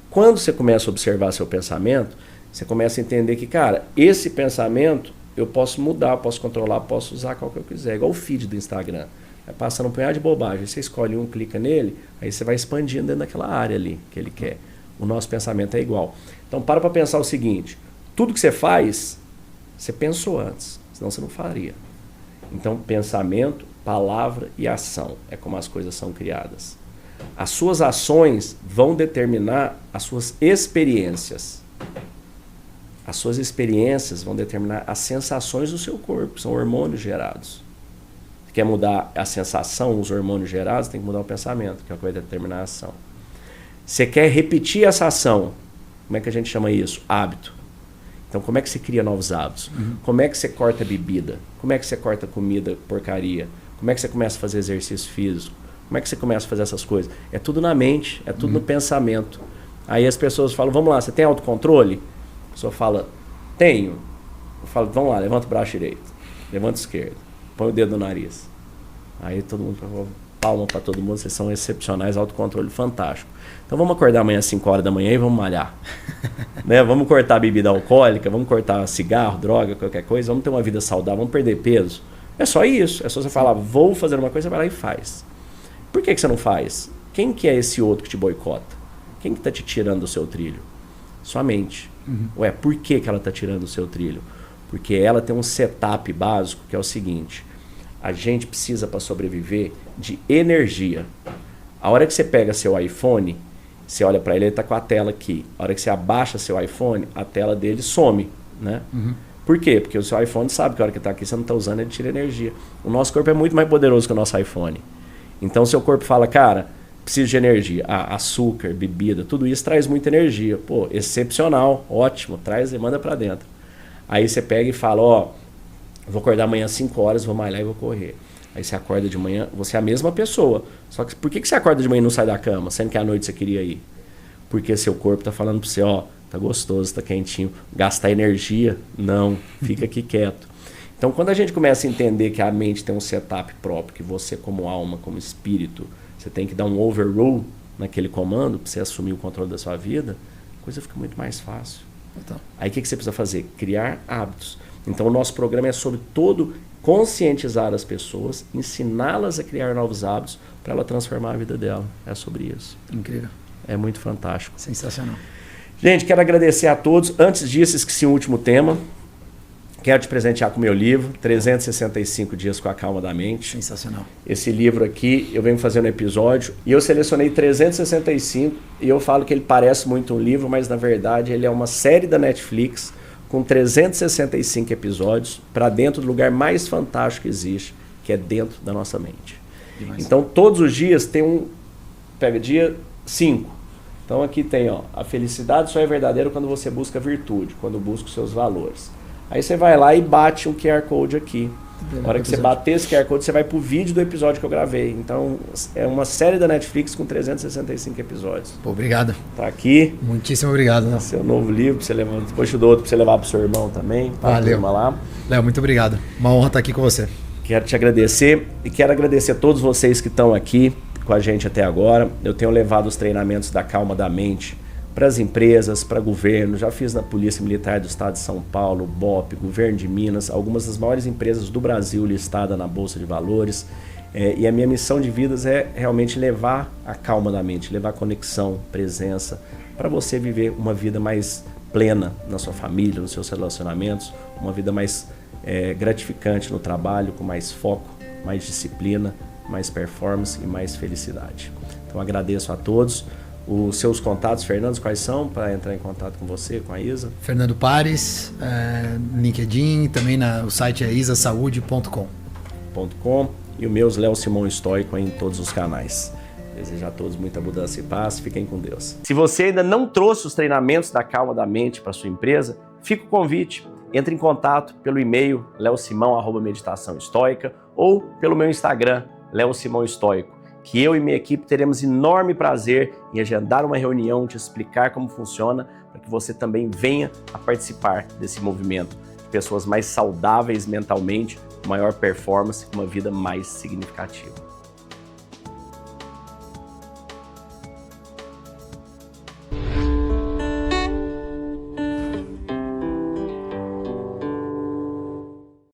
Quando você começa a observar seu pensamento, você começa a entender que, cara, esse pensamento eu posso mudar, posso controlar, posso usar qual que eu quiser. Igual o feed do Instagram. Vai passando um punhado de bobagem. Você escolhe um, clica nele, aí você vai expandindo dentro daquela área ali que ele quer. O nosso pensamento é igual. Então, para pensar o seguinte. Tudo que você faz, você pensou antes. Senão você não faria. Então, pensamento, palavra e ação. É como as coisas são criadas. As suas ações vão determinar as suas experiências. As suas experiências vão determinar as sensações do seu corpo. São hormônios gerados. Se quer mudar a sensação, os hormônios gerados, tem que mudar o pensamento, que é o que vai determinar a ação. Você quer repetir essa ação. Como é que a gente chama isso? Hábito. Então, como é que você cria novos hábitos? Como é que você corta bebida? Como é que você corta comida, porcaria? Como é que você começa a fazer exercício físico? Como é que você começa a fazer essas coisas? É tudo na mente, é tudo no pensamento. Aí as pessoas falam, vamos lá, você tem autocontrole? A pessoa fala, tenho. Eu falo, vamos lá, levanta o braço direito, levanta o esquerdo, põe o dedo no nariz. Aí todo mundo, palma para todo mundo, vocês são excepcionais, autocontrole fantástico. Então vamos acordar amanhã às 5 horas da manhã e vamos malhar. Né? Vamos cortar bebida alcoólica, vamos cortar cigarro, droga, qualquer coisa, vamos ter uma vida saudável, vamos perder peso. É só isso, é só você falar, vou fazer uma coisa, você vai lá e faz. Por que você não faz? Quem que é esse outro que te boicota? Quem que está te tirando do seu trilho? Sua mente. Ué, por que ela está tirando do seu trilho? Porque ela tem um setup básico que é o seguinte, a gente precisa para sobreviver de energia. A hora que você pega seu iPhone, você olha para ele está com a tela aqui. A hora que você abaixa seu iPhone, a tela dele some, né? Por quê? Porque o seu iPhone sabe que a hora que está aqui você não está usando, ele tira energia. O nosso corpo é muito mais poderoso que o nosso iPhone. Então seu corpo fala, cara, preciso de energia. Açúcar, bebida, tudo isso traz muita energia. Pô, excepcional, ótimo, traz e manda para dentro. Aí você pega e fala, ó, vou acordar amanhã às 5 horas, vou malhar e vou correr. Aí você acorda de manhã, você é a mesma pessoa. Só que por que você acorda de manhã e não sai da cama, sendo que à noite você queria ir? Porque seu corpo tá falando para você, ó, tá gostoso, tá quentinho. Gastar energia? Não, fica aqui quieto. Então quando a gente começa a entender que a mente tem um setup próprio, que você como alma, como espírito, você tem que dar um overrule naquele comando para você assumir o controle da sua vida, a coisa fica muito mais fácil. Então. Aí o que você precisa fazer? Criar hábitos. Então o nosso programa é sobre todo conscientizar as pessoas, ensiná-las a criar novos hábitos para ela transformar a vida dela. É sobre isso. Incrível. É muito fantástico. Sensacional. Gente, quero agradecer a todos. Antes disso, esqueci um último tema. Quero te presentear com o meu livro, 365 Dias com a Calma da Mente. Sensacional. Esse livro aqui, eu venho fazendo episódio e eu selecionei 365 e eu falo que ele parece muito um livro, mas na verdade ele é uma série da Netflix com 365 episódios para dentro do lugar mais fantástico que existe, que é dentro da nossa mente. Demais. Então todos os dias tem um... Pega dia 5. Então aqui tem, ó, a felicidade só é verdadeira quando você busca virtude, quando busca os seus valores. Aí você vai lá e bate um QR Code aqui. Na hora que você bater esse QR Code, você vai pro vídeo do episódio que eu gravei. Então, é uma série da Netflix com 365 episódios. Pô, obrigado. Tá aqui. Muitíssimo obrigado. Léo. Seu novo livro, pra você levar, depois te dou outro pra você levar pro seu irmão também. Valeu. Lá. Léo, muito obrigado. Uma honra estar aqui com você. Quero te agradecer e quero agradecer a todos vocês que estão aqui com a gente até agora. Eu tenho levado os treinamentos da Calma da Mente para as empresas, para governo, já fiz na Polícia Militar do Estado de São Paulo, BOP, Governo de Minas, algumas das maiores empresas do Brasil listadas na Bolsa de Valores. E a minha missão de vidas é realmente levar a calma da mente, levar conexão, presença, para você viver uma vida mais plena na sua família, nos seus relacionamentos, uma vida mais gratificante no trabalho, com mais foco, mais disciplina, mais performance e mais felicidade. Então agradeço a todos. Os seus contatos, Fernando, quais são para entrar em contato com você, com a Isa? Fernando Pares, LinkedIn, também o site é isasaude.com. E o meu, Léo Simão Estoico, em todos os canais. Desejo a todos muita mudança e paz. Fiquem com Deus. Se você ainda não trouxe os treinamentos da Calma da Mente para sua empresa, fica o convite. Entre em contato pelo e-mail leosimão@meditaçãoestoica ou pelo meu Instagram, Léo Simão Estoico, que eu e minha equipe teremos enorme prazer em agendar uma reunião, te explicar como funciona, para que você também venha a participar desse movimento de pessoas mais saudáveis mentalmente, com maior performance, com uma vida mais significativa.